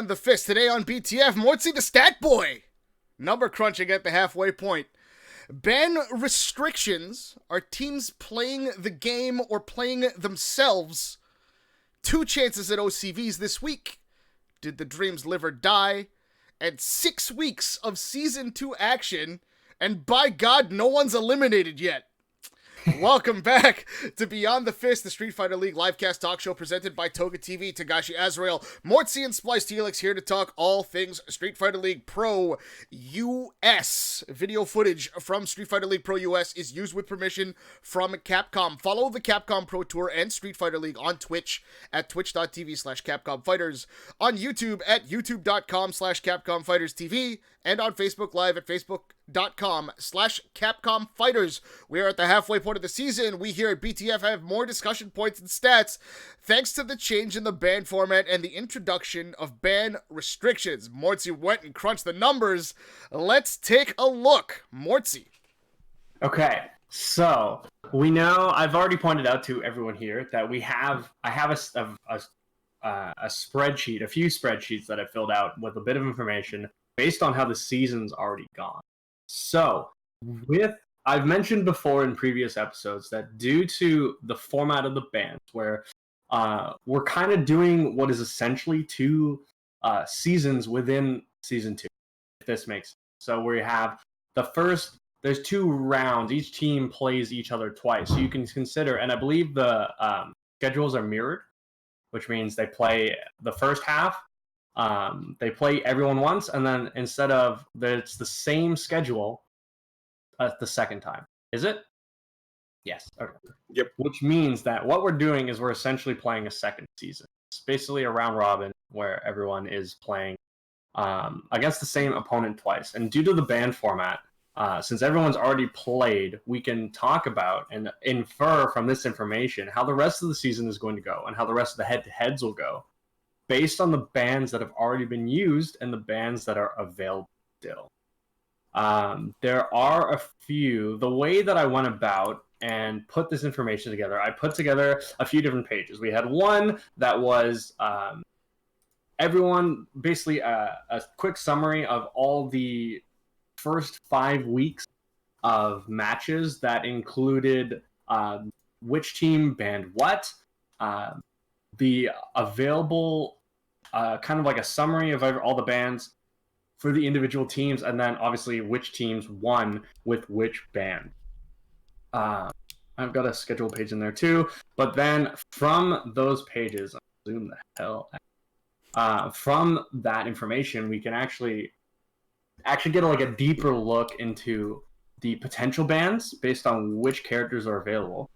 Beyond the Fist. Today on BTF, Mortsy the Stat Boy. Number crunching at the halfway point. Ban restrictions. Are teams playing the game or playing themselves? 2 chances at OCVs this week. Did the Dreams live or die? And 6 weeks of Season 2 action. And by God, no one's eliminated yet. Welcome back to Beyond the Fist, the Street Fighter League livecast talk show presented by Toga TV, togashiazrael, Mortsy, and SplicedHelix here to talk all things Street Fighter League Pro US. Video footage from Street Fighter League Pro US is used with permission from Capcom. Follow the Capcom Pro Tour and Street Fighter League on Twitch at twitch.tv/CapcomFighters, on YouTube at youtube.com/CapcomFightersTV, and on Facebook Live at facebook.com/CapcomFighters. We are at the halfway point of the season. We here at BTF have more discussion points and stats thanks to the change in the ban format and the introduction of ban restrictions. Mortsy went and crunched the numbers. Let's take a look. Mortsy. Okay, so we know, I've already pointed out to everyone here that I have a spreadsheet, a few spreadsheets that I filled out with a bit of information based on how the season's already gone. So, I've mentioned before in previous episodes that due to the format of the bans, where we're kind of doing what is essentially 2 seasons within Season 2, if this makes sense. So we have there's 2 rounds, each team plays each other twice. So you can consider, and I believe the schedules are mirrored, which means they play the first half, they play everyone once, and then instead of it's the same schedule the second time. Is it? Yes. Okay. Yep. Which means that what we're doing is we're essentially playing a second season. It's basically a round robin where everyone is playing against the same opponent twice. And due to the ban format, since everyone's already played, we can talk about and infer from this information how the rest of the season is going to go and how the rest of the head-to-heads will go based on the bans that have already been used and the bans that are available still. There are a few. The way that I went about and put this information together, I put together a few different pages. We had one that was everyone, basically a quick summary of all the first 5 weeks of matches that included which team banned what, the available kind of like a summary of all the bans for the individual teams, and then obviously which teams won with which band. I've got a schedule page in there too, but then from those pages, I'll zoom the hell out. From that information, we can actually get like a deeper look into the potential bans based on which characters are available.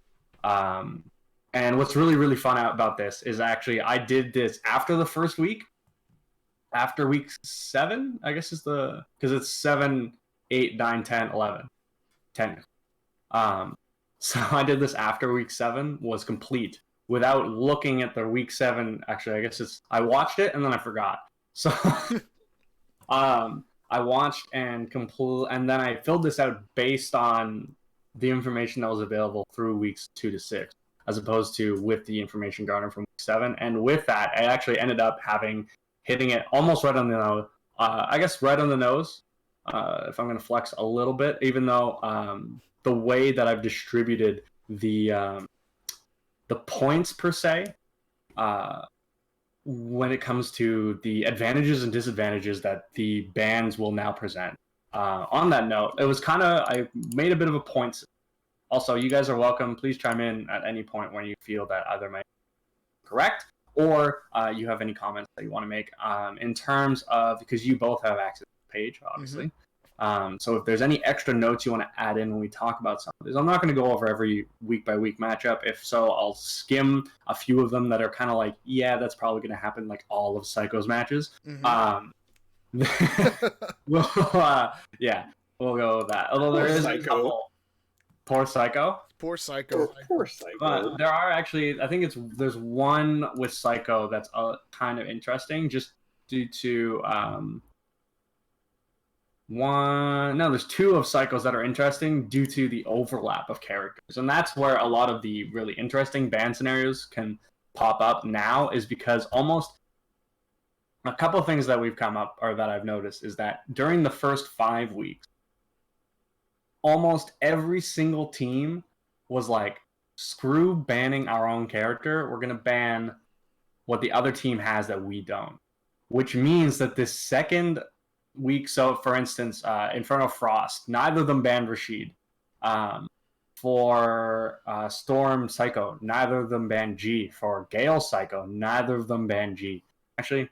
And what's really, really fun about this is actually I did this after the first week. After week 7, I guess because it's 7, 8, 9, 10, 11. 10. So I did this after week 7 was complete without looking at the week 7. Actually, I guess I watched it and then I forgot. So I watched and then I filled this out based on the information that was available through weeks 2 to 6, as opposed to with the information garnered from week 7. And with that, I actually ended up hitting it almost right on the nose. I guess right on the nose, if I'm going to flex a little bit, even though the way that I've distributed the points per se, when it comes to the advantages and disadvantages that the bans will now present. On that note, it was I made a bit of a point. Also, you guys are welcome. Please chime in at any point when you feel that either might be correct, or you have any comments that you want to make in terms of, because you both have access to the page, obviously. Mm-hmm. So if there's any extra notes you want to add in when we talk about some of these, I'm not going to go over every week-by-week matchup. If so, I'll skim a few of them that are kind of like, yeah, that's probably going to happen, like all of Psycho's matches. Mm-hmm. We'll go with that. Although there is a couple. Poor Psycho. Poor Psycho. Poor Psycho. But there are actually, I think there's one with Psycho that's kind of interesting, just due to there's 2 of Psychos that are interesting due to the overlap of characters, and that's where a lot of the really interesting ban scenarios can pop up now, is because almost a couple of things that we've come up or that I've noticed is that during the first 5 weeks, almost every single team was like, screw banning our own character. We're going to ban what the other team has that we don't. Which means that this second week, so for instance, Inferno Frost, neither of them banned Rashid. For Storm Psycho, neither of them banned G. For Gale Psycho, neither of them banned G. Actually,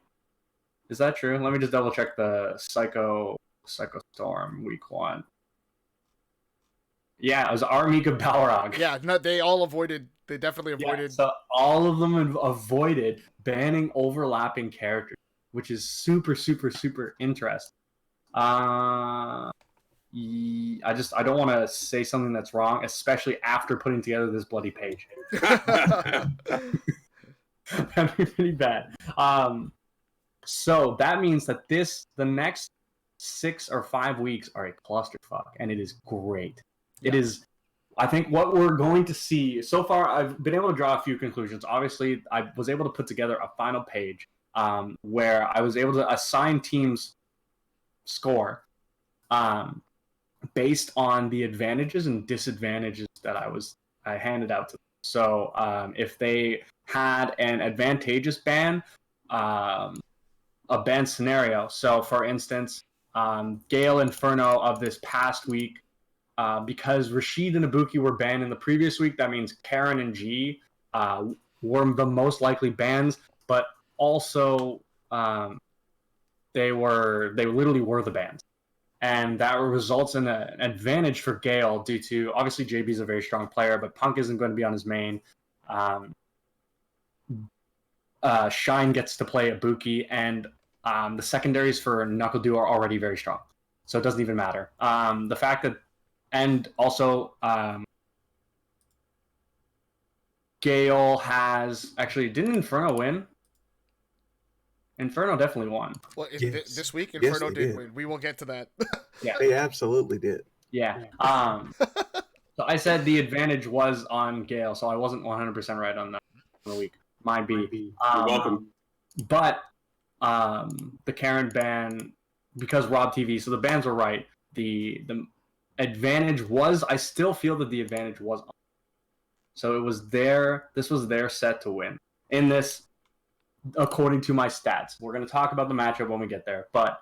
is that true? Let me just double check the Psycho Storm week 1. Yeah, it was Armika Balrog. Yeah, no, they all avoided. They definitely avoided. Yeah, so all of them avoided banning overlapping characters, which is super, super, super interesting. I don't want to say something that's wrong, especially after putting together this bloody page. That'd be pretty bad. So that means that the next 6 or 5 weeks are a clusterfuck, and it is great. Yeah. It is. I think what we're going to see so far, I've been able to draw a few conclusions. Obviously, I was able to put together a final page where I was able to assign teams score based on the advantages and disadvantages that I handed out to them. So if they had an advantageous ban, a ban scenario. So for instance, Gale Inferno of this past week, because Rashid and Ibuki were banned in the previous week, that means Karen and G were the most likely bans, but also they literally were the bans. And that results in an advantage for Gale due to, obviously, JB's a very strong player, but Punk isn't going to be on his main. Shine gets to play Ibuki, and the secondaries for Knuckle Duo are already very strong. So it doesn't even matter. The fact that, and also, Gale has, actually, didn't Inferno win? Inferno definitely won. Well, yes. This week, Inferno did win. We will get to that. Yeah, they absolutely did. Yeah. So I said the advantage was on Gale, so I wasn't 100% right on that the week. Might be. You're welcome. But the Karen ban, because Rob TV, so the bans were right. The advantage was, I still feel that the advantage was on. So it was this was their set to win. In this, according to my stats. We're going to talk about the matchup when we get there, but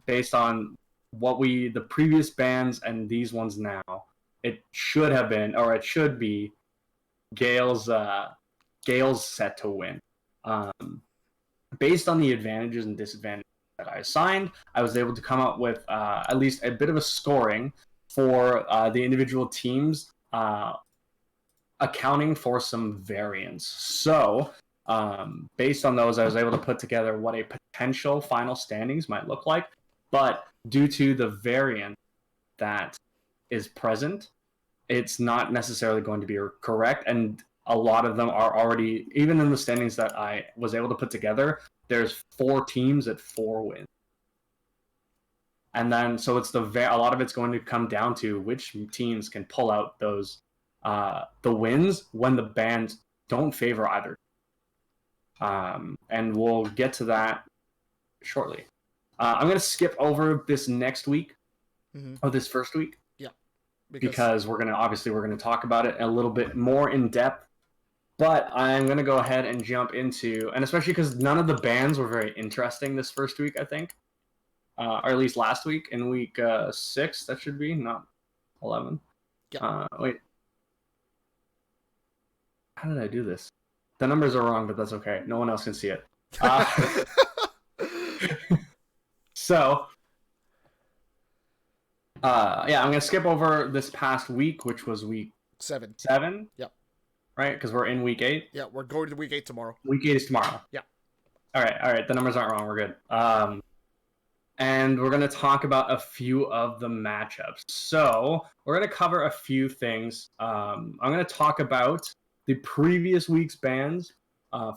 based on the previous bans and these ones now, it should have been, or it should be, Gale's set to win. Based on the advantages and disadvantages that I assigned, I was able to come up with at least a bit of a scoring for the individual teams, accounting for some variance. So, based on those, I was able to put together what a potential final standings might look like. But due to the variance that is present, it's not necessarily going to be correct. And a lot of them are already, even in the standings that I was able to put together, there's 4 teams at 4 wins. And then, so it's a lot of it's going to come down to which teams can pull out those the wins when the bans don't favor either. And we'll get to that shortly. I'm going to skip over this next week, or this first week. Yeah. Because we're going to talk about it a little bit more in depth. But I'm going to go ahead and jump into, and especially because none of the bans were very interesting this first week, I think. Or at least last week, in week 6, that should be, not 11. Yeah. Wait. How did I do this? The numbers are wrong, but that's okay. No one else can see it. So, I'm going to skip over this past week, which was week 7. Yep. Right? Because we're in week 8. Yeah, we're going to week 8 tomorrow. Week 8 is tomorrow. Yeah. All right. The numbers aren't wrong. We're good. And we're going to talk about a few of the matchups. So, we're going to cover a few things. I'm going to talk about the previous week's bans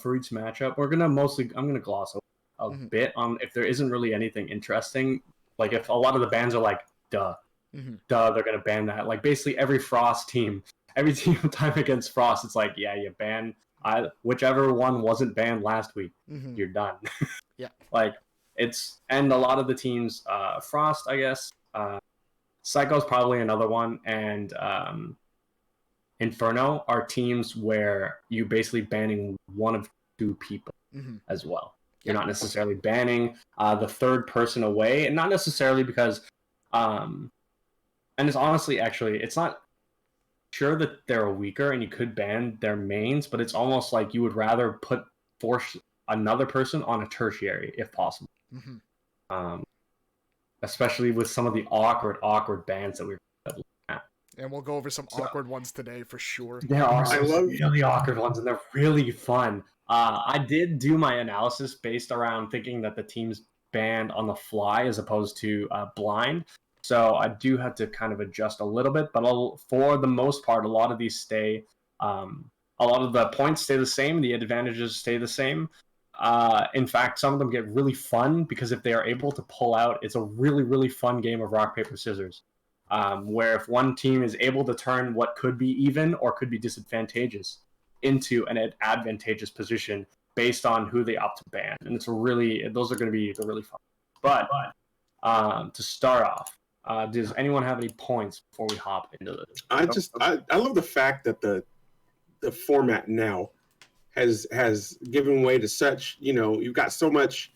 for each matchup. I'm going to gloss over a bit on if there isn't really anything interesting. Like if a lot of the bans are like, duh, they're going to ban that. Like basically every Frost team, every team time against Frost, it's like, yeah, you ban whichever one wasn't banned last week, Mm-hmm. you're done. Yeah. Like and a lot of the teams, Frost, I guess, Psycho's probably another one, and Inferno are teams where you basically banning one of two people Mm-hmm. as well. Yeah. You're not necessarily banning the third person away, and not necessarily because, and it's honestly actually it's not sure that they're weaker and you could ban their mains, but it's almost like you would rather force another person on a tertiary if possible. Mm-hmm. Especially with some of the awkward bans that we're looking at. And we'll go over some awkward ones today for sure. There are some really awkward ones, and they're really fun. I did do my analysis based around thinking that the teams banned on the fly as opposed to blind. So I do have to kind of adjust a little bit, but for the most part, a lot of these stay. A lot of the points stay the same. The advantages stay the same. In fact, some of them get really fun because if they are able to pull out, it's a really, really fun game of rock, paper, scissors. Where if one team is able to turn what could be even or could be disadvantageous into an advantageous position based on who they opt to ban. And those are going to be really fun. But to start off, does anyone have any points before we hop into this? I love the fact that the format now has given way to such, you've got so much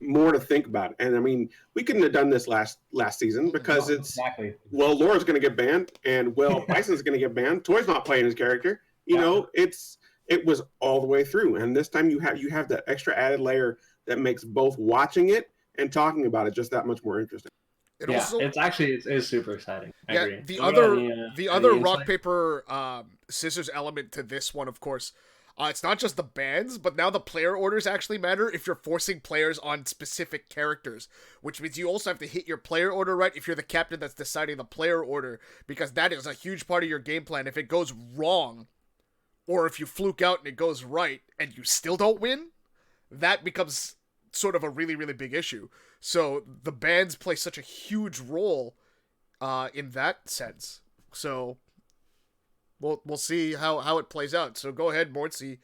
more to think about. And I mean, we couldn't have done this last season because exactly. Well, Laura's going to get banned, and Bison's going to get banned. Toy's not playing his character. It was all the way through. And this time you have that extra added layer that makes both watching it and talking about it just that much more interesting. It's super exciting. I agree. The other rock paper scissors element to this one, of course, it's not just the bans, but now the player orders actually matter if you're forcing players on specific characters, which means you also have to hit your player order right if you're the captain that's deciding the player order, because that is a huge part of your game plan. If it goes wrong, or if you fluke out and it goes right and you still don't win, that becomes sort of a really, really big issue. So the bans play such a huge role in that sense. So we'll see how it plays out. So go ahead, Mortsy,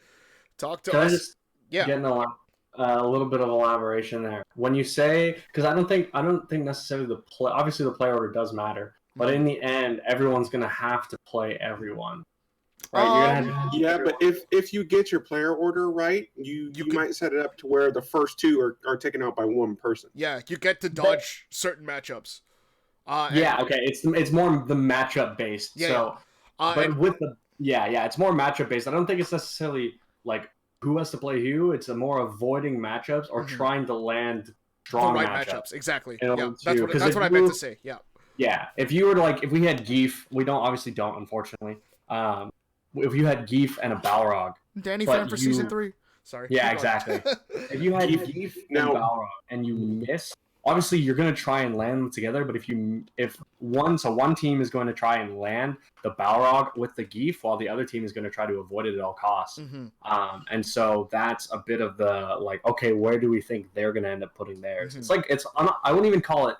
talk to us. I just get a little bit of elaboration there when you say, because I don't think necessarily obviously the player order does matter, but in the end everyone's gonna have to play everyone. Right? But if you get your player order right, you might set it up to where the first two are taken out by one person. Yeah, you get to dodge certain matchups. Okay, it's more the matchup based. It's more matchup based. I don't think it's necessarily like who has to play who. It's more avoiding matchups or trying to land strong the right matchups. Exactly. Yeah, that's what I meant to say. Yeah. Yeah, if you were if we had Geef, we obviously don't, unfortunately. If you had Geef and a Balrog, Danny fan for season 3. Sorry. Yeah, exactly. If you had Geef and Balrog and you miss, obviously you're going to try and land them together. But if one team is going to try and land the Balrog with the Geef, while the other team is going to try to avoid it at all costs. Mm-hmm. And so that's a bit of the okay, where do we think they're going to end up putting theirs? Mm-hmm. I wouldn't even call it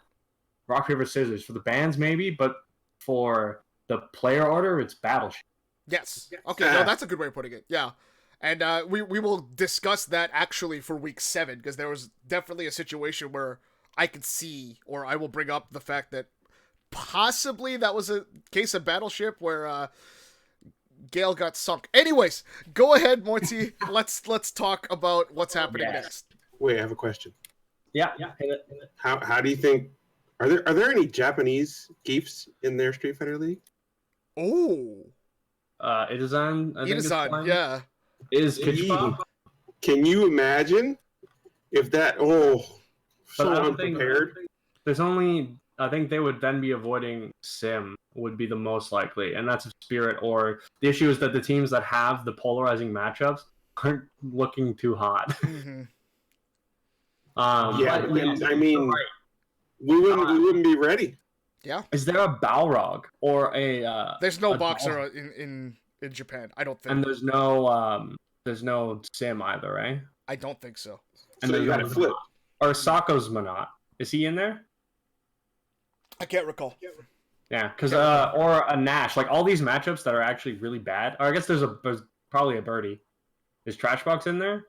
rock paper scissors for the bands maybe, but for the player order, it's battleship. Yes. Okay, no, that's a good way of putting it. Yeah. And we will discuss that actually for week 7, because there was definitely a situation where I could see, or I will bring up the fact that possibly that was a case of battleship where Gale got sunk. Anyways, go ahead, Mortsy. let's talk about what's happening next. Wait, I have a question. Yeah. Hit it. How do you think? Are there any Japanese Geefs in their Street Fighter League? Oh. Itazan, yeah. Is Kitchpop? Can you imagine if that? So unprepared. There's only, I think they would then be avoiding Sim would be the most likely, and that's a Spirit. Or the issue is that the teams that have the polarizing matchups aren't looking too hot. Mm-hmm. I mean, we wouldn't be ready. Yeah. Is there a Balrog or a? There's no boxer in Japan. I don't think. And there's no Sim either, right? I don't think so. And so you got to flip. Or Sako's Monot. Is he in there? I can't recall. Yeah, because or a Nash. All these matchups that are actually really bad. Or I guess there's probably a Birdie. Is Trashbox in there?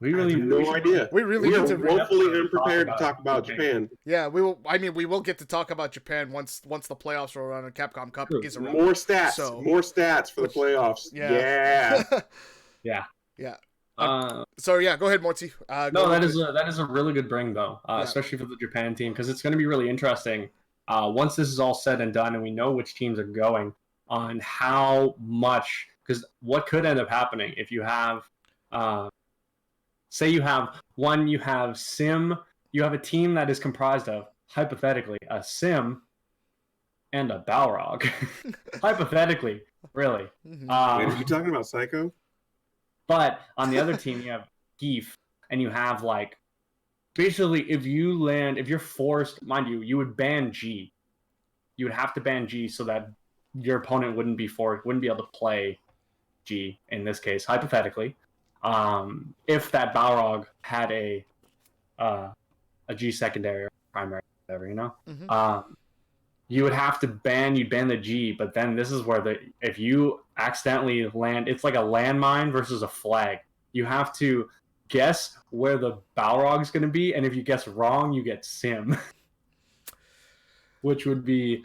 We I have really no idea. We really We need are to woefully unprepared to talk about Japan. Yeah, we will. I mean, we will get to talk about Japan once the playoffs are around and Capcom Cup is around. More stats. So, More stats for the playoffs. Yeah. Yeah. Yeah. Uh, So yeah, go ahead, Mortsy. no, that is a really good bring though, especially for the Japan team, because it's going to be really interesting once this is all said and done and we know which teams are going on how much. Because what could end up happening if you have, say you have a team that is comprised of hypothetically a Sim and a Balrog, hypothetically, really. Mm-hmm. Wait, are you talking about Psycho? But on the other team, you have Geef, and you have like basically if you're forced, mind you, you would ban G. You would have to ban G so that your opponent wouldn't be able to play G in this case, hypothetically. If that Balrog had a G secondary or primary, whatever, Mm-hmm. you would have to ban the G, but then this is where if you accidentally land, it's like a landmine versus a flag. You have to guess where the Balrog's going to be, and if you guess wrong, you get Sim, which would be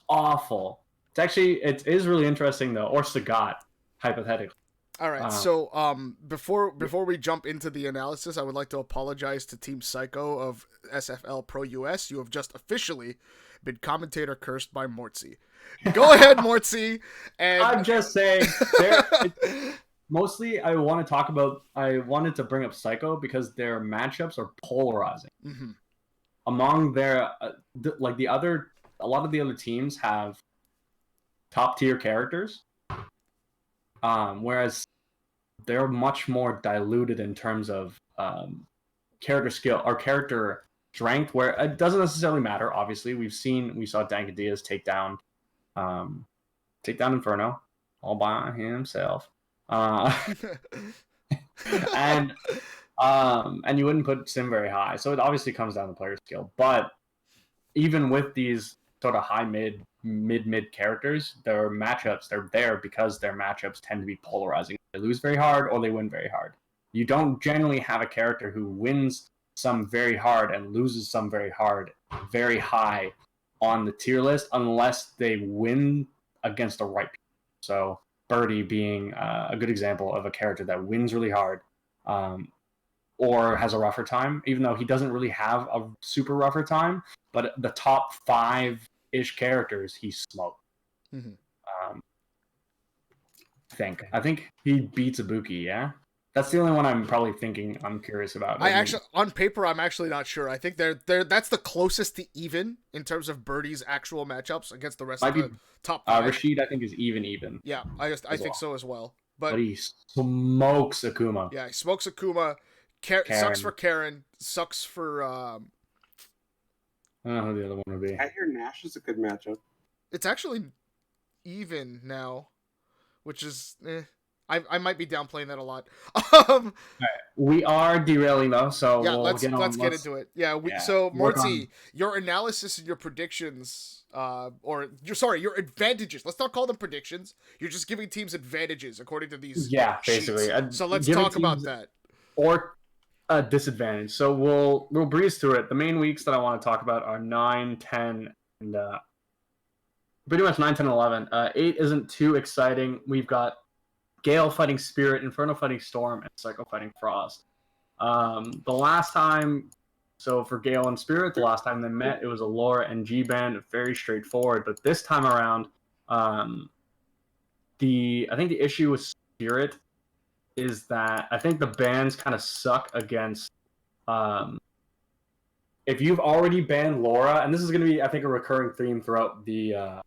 awful. It is really interesting though, or Sagat, hypothetically. All right. So before we jump into the analysis, I would like to apologize to Team Psycho of SFL Pro US. You have just officially been commentator cursed by Mortsy. Go ahead, Mortsy. And I'm just saying. Mostly, I wanted to bring up Psycho because their matchups are polarizing. Mm-hmm. Among their a lot of the other teams have top tier characters, whereas they're much more diluted in terms of character skill or character strength, where it doesn't necessarily matter. Obviously, we saw Dankadias take down Inferno all by himself, and you wouldn't put Sim very high. So it obviously comes down to player skill. But even with these sort of high mid characters, their matchups, they're there because their matchups tend to be polarizing. They lose very hard or they win very hard. You don't generally have a character who wins some very hard and loses some very hard, very high on the tier list unless they win against the right people. So Birdie being a good example of a character that wins really hard or has a rougher time, even though he doesn't really have a super rougher time, but the top 5-ish characters he smoked. Mm-hmm. I think he beats Ibuki, yeah? That's the only one I'm probably thinking I'm curious about. On paper, I'm actually not sure. I think that's the closest to even in terms of Birdie's actual matchups against the rest of the top 5. Rashid, I think, is even. Yeah, I think so as well. But he smokes Akuma. Yeah, he smokes Akuma. Sucks for Karen. Sucks for. I don't know who the other one would be. I hear Nash is a good matchup. It's actually even now, which is. I might be downplaying that a lot. Right. We are derailing though, so yeah, let's get into it. Yeah, so Mortsy, your analysis and your predictions, your advantages. Let's not call them predictions. You're just giving teams advantages according to these. Yeah, sheets. basically. So let's talk about that. Or a disadvantage. So we'll breeze through it. The main weeks that I want to talk about are 9, 10, and pretty much 9, 10, 11. 8 isn't too exciting. We've got Gale fighting Spirit, Inferno fighting Storm, and Psycho fighting Frost. The last time, so for Gale and Spirit, the last time they met, it was a Laura and G band, very straightforward. But this time around, I think the issue with Spirit is that I think the bans kind of suck against. If you've already banned Laura, and this is going to be, I think, a recurring theme throughout the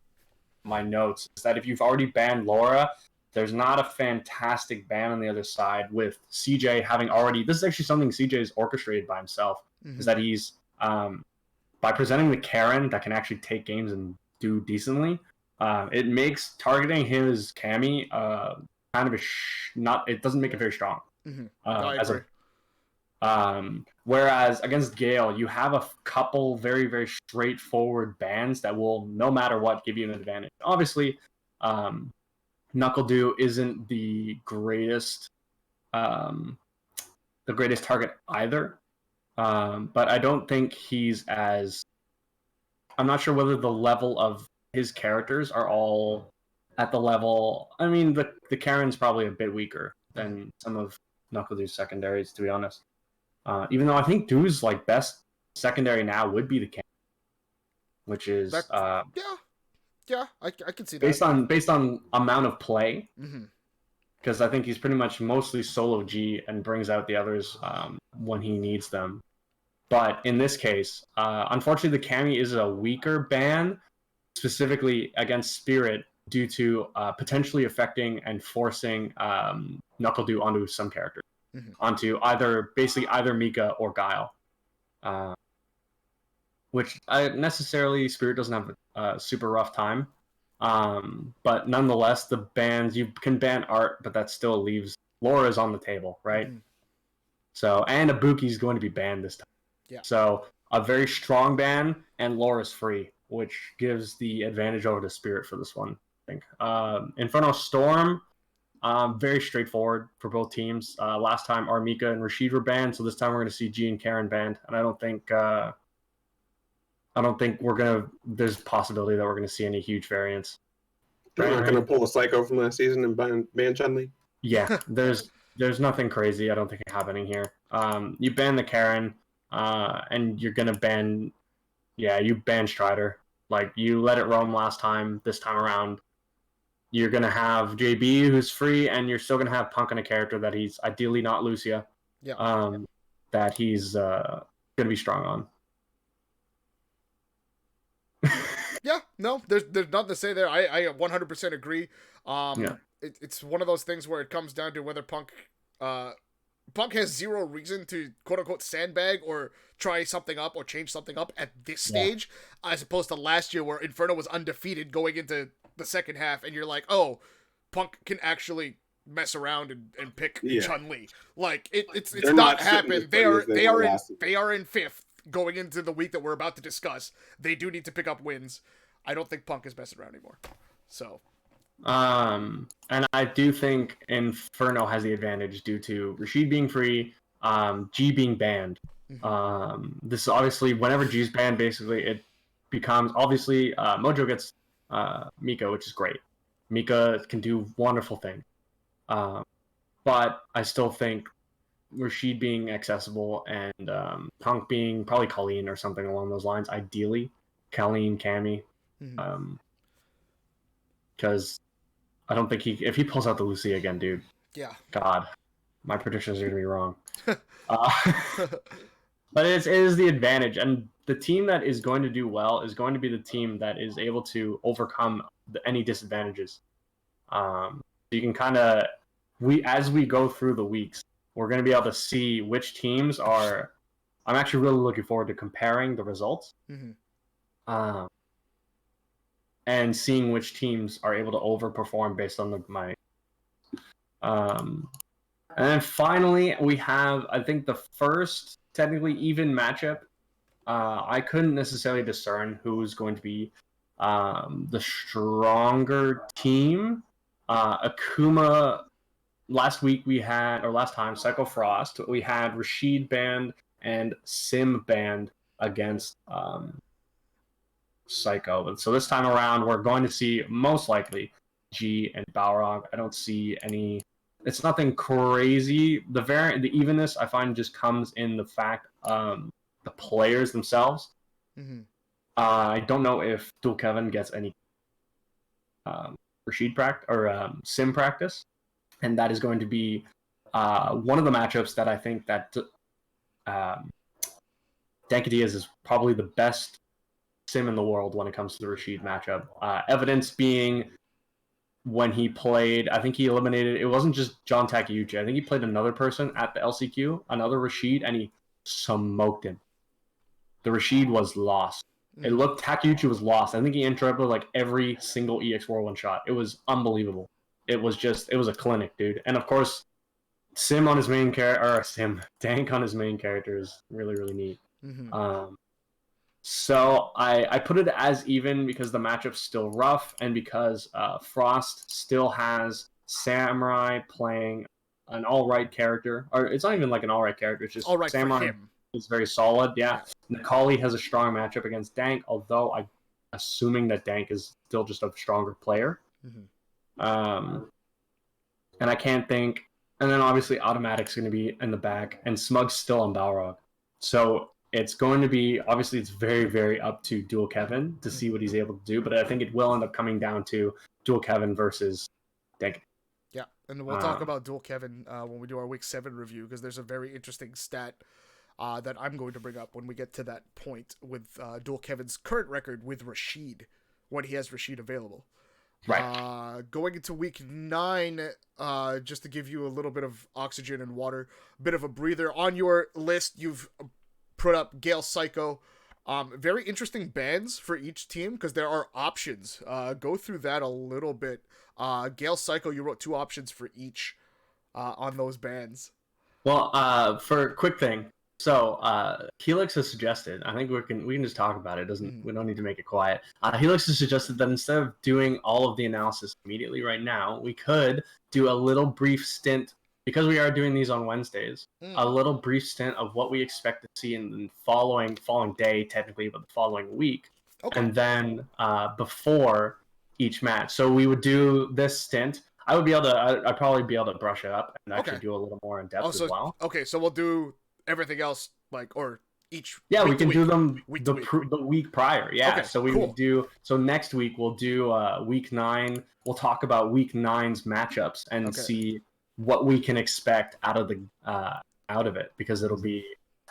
my notes, is that if you've already banned Laura, there's not a fantastic ban on the other side with CJ having already... This is actually something CJ's orchestrated by himself, is that he's... by presenting the Karen that can actually take games and do decently, it makes targeting his Cammy kind of it doesn't make it very strong. Whereas against Gale, you have a couple very, very straightforward bans that will, no matter what, give you an advantage. Obviously, NuckleDo isn't the greatest target either. But I don't think he's as... I'm not sure whether the level of his characters are all at the level... I mean, the Karen's probably a bit weaker than some of NuckleDo's secondaries, to be honest. Even though I think Do's like best secondary now would be the Karen, which is yeah, I can see that. Based on amount of play, Mm-hmm. because I think he's pretty much mostly solo G and brings out the others when he needs them. But in this case, unfortunately, the Cammy is a weaker ban, specifically against Spirit, due to potentially affecting and forcing NuckleDo onto some characters, onto either Mika or Guile. Which necessarily Spirit doesn't have a super rough time. But nonetheless, the bans, you can ban Art, but that still leaves Laura's on the table, right? Mm-hmm. So, and Ibuki's going to be banned this time. Yeah. So, a very strong ban, and Laura's free, which gives the advantage over to Spirit for this one, I think. Inferno Storm, very straightforward for both teams. Last time, Armika and Rashid were banned, so this time we're going to see G and Karen banned, and I don't think there's a possibility that we're gonna see any huge variance. They're not gonna pull a Psycho from last season and ban Chun-Li. Yeah, there's nothing crazy. I don't think happening here. You ban the Karen, and you're gonna ban. Yeah, you ban Strider. Like you let it roam last time. This time around, you're gonna have JB who's free, and you're still gonna have Punk on a character that he's ideally not Lucia. Yeah. That he's gonna be strong on. Yeah, no, there's nothing to say there. I 100% agree. Yeah. It's one of those things where it comes down to whether Punk has zero reason to quote unquote sandbag or try something up or change something up at this stage, as opposed to last year where Inferno was undefeated going into the second half, and you're like, oh, Punk can actually mess around and pick Chun-Li. Like it's not happened. They are in fifth. Going into the week that we're about to discuss, they do need to pick up wins. I don't think Punk is messing around anymore. So, and I do think Inferno has the advantage due to Rashid being free, G being banned. This is obviously whenever G's banned, basically it becomes obviously Mojo gets Mika, which is great. Mika can do wonderful things, but I still think Rashid being accessible and Punk being probably Colleen or something along those lines. Ideally, Colleen, Cammy, because I don't think if he pulls out the Lucia again, dude. Yeah. God, my predictions are gonna be wrong. But it is the advantage, and the team that is going to do well is going to be the team that is able to overcome any disadvantages. So you can kind of as we go through the weeks, we're going to be able to see which teams are... I'm actually really looking forward to comparing the results. And seeing which teams are able to overperform based on my... and then finally, we have, I think, the first technically even matchup. I couldn't necessarily discern who's going to be the stronger team. Akuma... Last time, Psycho Frost, we had Rashid banned and Sim banned against Psycho. So this time around, we're going to see most likely G and Balrog. I don't see any... It's nothing crazy. The evenness I find just comes in the fact the players themselves. I don't know if Dual Kevin gets any Rashid practice or Sim practice. And that is going to be one of the matchups that I think that Dankadiaz is probably the best Sim in the world when it comes to the Rashid matchup. Evidence being when he played, I think he eliminated, it wasn't just John Takeuchi. I think he played another person at the LCQ, another Rashid, and he smoked him. The Rashid was lost. It looked, Takeuchi was lost. I think he interrupted like every single EX401 shot. It was unbelievable. It was a clinic, dude. And of course, Dank on his main character is really, really neat. So I put it as even because the matchup's still rough, and because Frost still has Samurai playing an all-right character. Or it's not even like an all-right character, it's just All right for Samurai him. is very solid, yeah. Nikali has a strong matchup against Dank, although I'm assuming that Dank is still just a stronger player. And I can't think... And then obviously Automatic's going to be in the back, and Smug's still on Balrog. So it's going to be... Obviously, it's very, very up to Dual Kevin to see what he's able to do, but I think it will end up coming down to Dual Kevin versus Dank. Yeah, and we'll talk about Dual Kevin when we do our Week 7 review, because there's a very interesting stat that I'm going to bring up when we get to that point with Dual Kevin's current record with Rashid, when he has Rashid available. Right. Going into Week 9, just to give you a little bit of oxygen and water, a bit of a breather. On your list, you've put up Gale Psycho. Very interesting bans for each team, because there are options. Go through that a little bit. Gale Psycho, you wrote 2 options for each on those bans. Well, for a quick thing, so Helix has suggested, I think we can just talk about it. We don't need to make it quiet. Helix has suggested that instead of doing all of the analysis immediately right now, we could do a little brief stint, because we are doing these on Wednesdays, a little brief stint of what we expect to see in the following day, technically, but the following week. Okay. And then before each match. So we would do this stint. I'd probably be able to brush it up and actually do a little more in depth as well. Okay, so we'll do everything else, or each. Yeah, we can do them the week prior. Yeah, okay, so we would do. So next week we'll do Week 9. We'll talk about Week 9's matchups and see what we can expect out of it, because it'll be.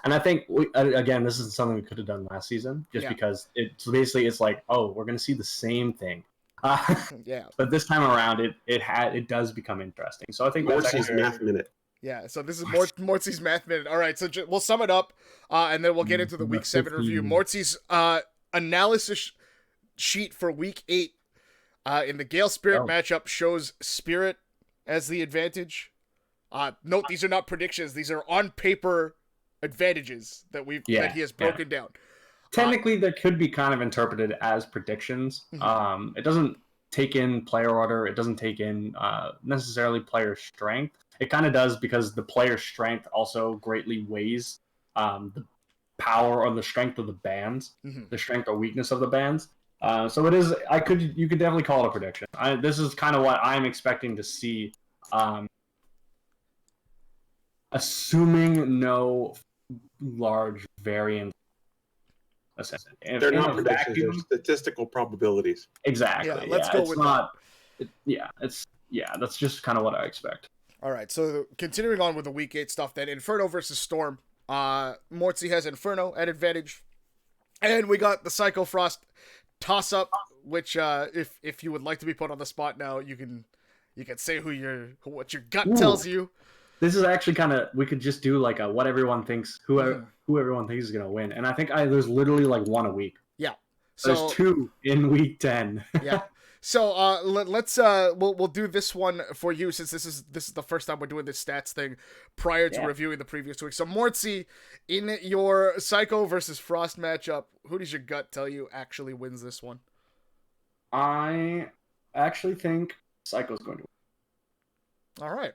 And I think again, this is something we could have done last season, because it's like, oh, we're gonna see the same thing. But this time around, it does become interesting. So I think Mortsy's Math Minute. Yeah, so this is Mortsy's Math Minute. All right, so we'll sum it up, and then we'll get into the Week 7 review. Mortsy's analysis sheet for Week 8 in the Gale Spirit matchup shows Spirit as the advantage. Note, these are not predictions; these are on paper advantages that that he has broken down. Technically, that could be kind of interpreted as predictions. It doesn't take in player order. It doesn't take in necessarily player strength. It kind of does, because the player strength also greatly weighs the power or the strength of the bands, the strength or weakness of the bands. So it is. You could definitely call it a prediction. This is kind of what I'm expecting to see, assuming no large variance. They're not predictions; they're statistical probabilities. Exactly. Yeah, let's go with that. That's just kind of what I expect. All right, so continuing on with the Week 8 stuff, then Inferno versus Storm. Mortsy has Inferno at advantage, and we got the Psycho Frost toss up, which if you would like to be put on the spot now, you can say what your gut tells you. This is actually kind of, we could just do like a what everyone thinks, who everyone thinks is gonna win, and I think there's literally like one a week. Yeah, so there's 2 in Week 10. Yeah. So let's we'll do this one for you, since this is the first time we're doing this stats thing prior to reviewing the previous week. So Mortsy, in your Psycho versus Frost matchup, who does your gut tell you actually wins this one? I actually think Psycho's going to win. All right,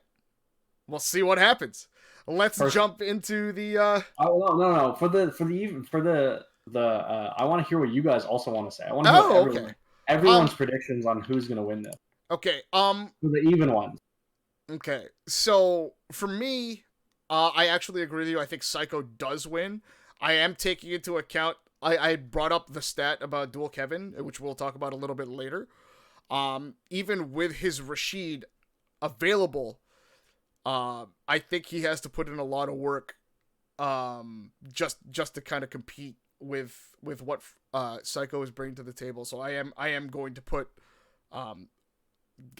we'll see what happens. Let's jump into the. Oh no! For the I want to hear what you guys also want to say. I want to hear everyone's predictions on who's going to win this. Okay. For the even ones. Okay. So for me, I actually agree with you. I think Psycho does win. I am taking into account. I brought up the stat about Dual Kevin, which we'll talk about a little bit later. Even with his Rashid available, I think he has to put in a lot of work, just to kind of compete with what Psycho is bringing to the table. So I am going to put, I'm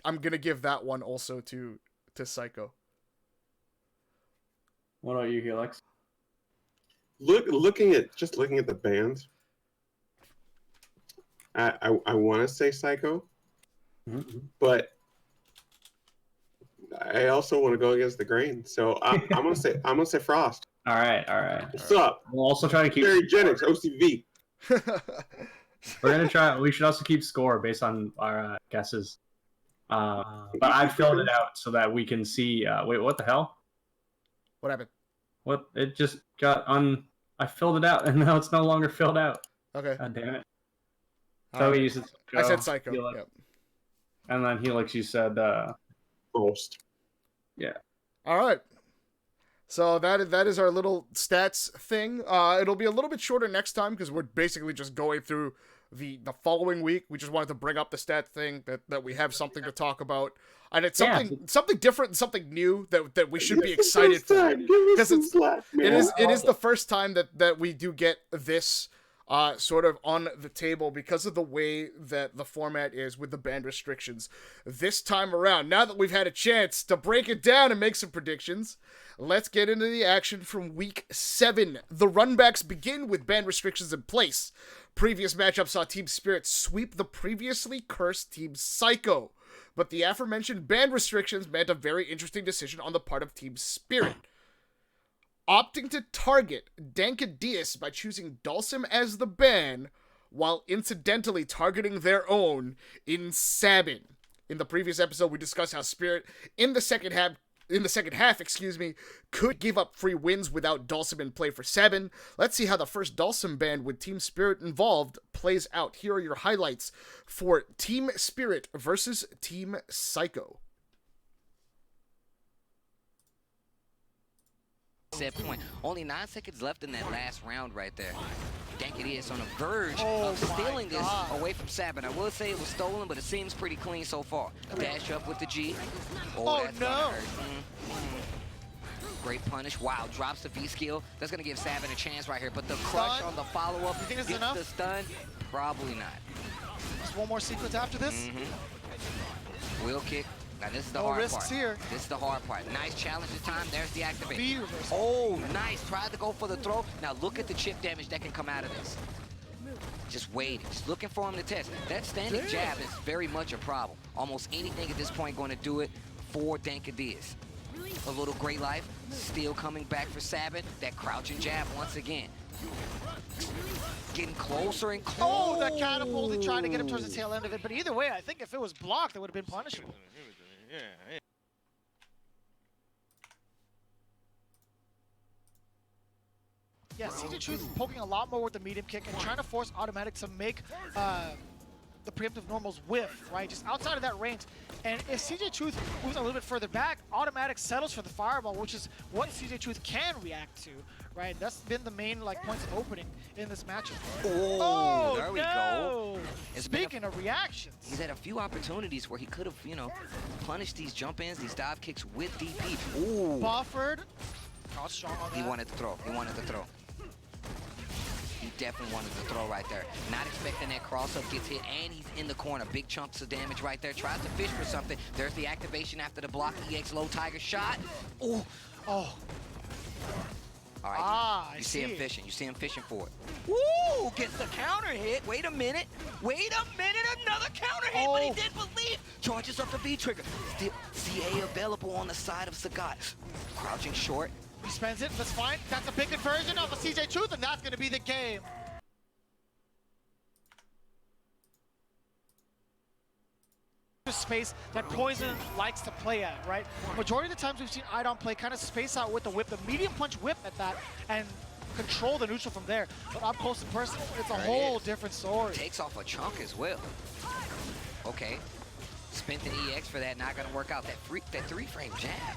gonna give that one also to Psycho. What about you, Helix? Looking at the bands, I want to say Psycho, but I also want to go against the grain. So I'm gonna say Frost. All right. What's up? We'll also try to keep Jerry Jennings, OCV. We're gonna try. We should also keep score based on our guesses. But I filled it out so that we can see. Wait, what the hell? What happened? What? It just got I filled it out, and now it's no longer filled out. Okay. God damn it. All right. Uses I said Psycho. Helix. Yep. And then Helix, you said Roast. Yeah. All right. So that is our little stats thing. It'll be a little bit shorter next time because we're basically just going through the following week. We just wanted to bring up the stat thing that we have something to talk about, and it's something different and something new that we should be excited for, because it is the first time that we do get this sort of on the table because of the way that the format is with the band restrictions this time around. Now that we've had a chance to break it down and make some predictions, let's get into the action from week 7. The runbacks begin with band restrictions in place. Previous matchup saw Team Spirit sweep the previously cursed Team Psycho, but the aforementioned band restrictions meant a very interesting decision on the part of Team Spirit, opting to target Dankadius by choosing Dulcim as the ban, while incidentally targeting their own in Sabin. In the previous episode, we discussed how Spirit in the second half, could give up free wins without Dulcim in play for Sabin. Let's see how the first Dulcim ban with Team Spirit involved plays out. Here are your highlights for Team Spirit versus Team Psycho. Set point. Only 9 seconds left in that last round right there. Dankadius on the verge of stealing this away from Sabin. I will say it was stolen, but it seems pretty clean so far. Dash up with the G. Oh, that's gonna hurt. Great punish. Wow, drops the V skill. That's gonna give Sabin a chance right here. But the crush on the follow-up, you think it's gets enough? the stun. Probably not. Just one more sequence after this. Wheel kick. Now this is the No hard risks part. here. This is the hard part. Nice challenge this time. There's the activate. V reversal. Oh, nice. Tried to go for the throw. Now look at the chip damage that can come out of this. Just waiting. Just looking for him to test. That standing jab is very much a problem. Almost anything at this point going to do it for Dankadius. A little great life. Still coming back for Sabin. That crouching jab once again. Getting closer and closer. Oh, that catapulted, trying to get him towards the tail end of it. But either way, I think if it was blocked, it would have been punishable. Yeah, CJ Truth is poking a lot more with the medium kick and trying to force Automatic to make the preemptive normals whiff, right? Just outside of that range. And if CJ Truth moves a little bit further back, Automatic settles for the fireball, which is what CJ Truth can react to, right? That's been the main points of opening in this matchup. Oh, there we go. Speaking of reactions. He's had a few opportunities where he could have, punished these jump ins, these dive kicks with DP. Ooh. Buffered. Caught strong on that. He wanted to throw. He wanted to throw. He definitely wanted to throw right there. Not expecting that cross-up, gets hit, and he's in the corner. Big chunks of damage right there. Tries to fish for something. There's the activation after the block. EX low tiger shot. Oh. Oh. All right. I you see see him fishing. You see him fishing for it. Woo! Gets the counter hit. Wait a minute. Wait a minute. Another counter hit, but he didn't believe. Charges up the V trigger. Still CA available on the side of Sagat. Crouching short. He spends it, that's fine. That's a big conversion of a CJ Truth, and that's going to be the game. Space that Poison likes to play at, right? Majority of the times we've seen Idon play kind of space out with the whip, the medium punch whip at that, and control the neutral from there. But up close and personal, it's a whole different story. Takes off a chunk as well. Okay. Spent the EX for that, not going to work out. That three-frame jab.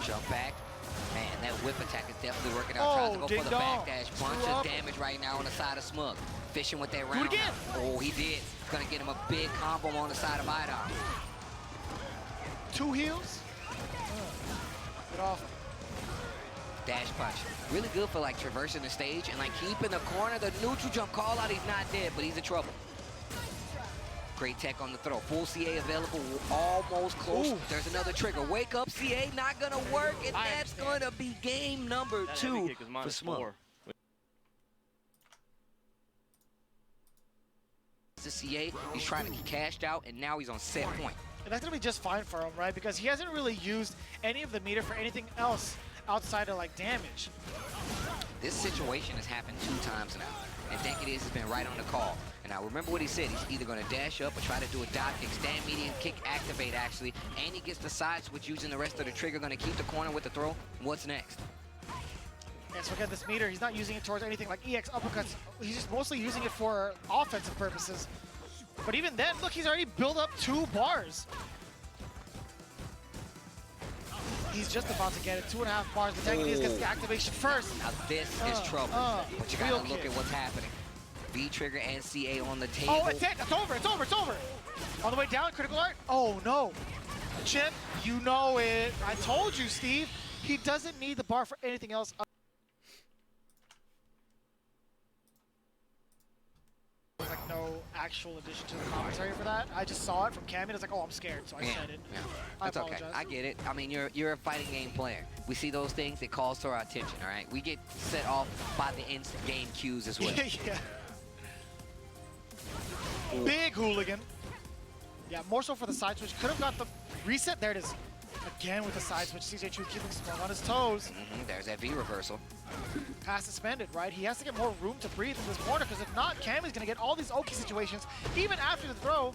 Jump back. Man, that whip attack is definitely working out. Tries to go for the backdash. Bunch of damage right now on the side of Smug. Fishing with that round. Oh, he did. Gonna get him a big combo on the side of Idon. 2 heals. Get off. Dash punch. Really good for traversing the stage and keeping the corner. The neutral jump call out. He's not dead, but he's in trouble. Great tech on the throw. Full CA available, almost close. Ooh. There's another trigger. Wake up, CA, not gonna work, and that's gonna be game number 2 for Smug. The CA, he's trying to get cashed out, and now he's on set point. And that's gonna be just fine for him, right? Because he hasn't really used any of the meter for anything else outside of like damage. This situation has happened 2 times now, and Decadius has been right on the call. And now remember what he said, he's either going to dash up or try to do a dive kick, stand medium, kick, activate actually, and he gets the side switch using the rest of the trigger, going to keep the corner with the throw. What's next? And so again, this meter, he's not using it towards anything like EX uppercuts. He's just mostly using it for offensive purposes. But even then, look, he's already built up 2 bars. He's just about to get it, 2.5 bars. The Decadius gets the activation first. Now this is trouble, but you gotta look at what's happening. V trigger and CA on the table. Oh, it's it, it's over, it's over, it's over. On the way down, critical art. Oh no. Chip, you know it. I told you, Steve. He doesn't need the bar for anything else. There's like no actual addition to the commentary for that. I just saw it from Cammy. I was like, oh, I'm scared, so I said it. Yeah. I That's apologize. okay. I get it. I mean, you're a fighting game player. We see those things, it calls to our attention, all right? We get set off by the in-game cues as well. Yeah. Big hooligan. Yeah, more so for the side switch. Could have got the reset. There it is. Again with the side switch. CJ Chu keeping Smug on his toes. There's that V reversal. Pass suspended, right? He has to get more room to breathe in this corner because if not, Cammy's going to get all these Oki situations even after the throw.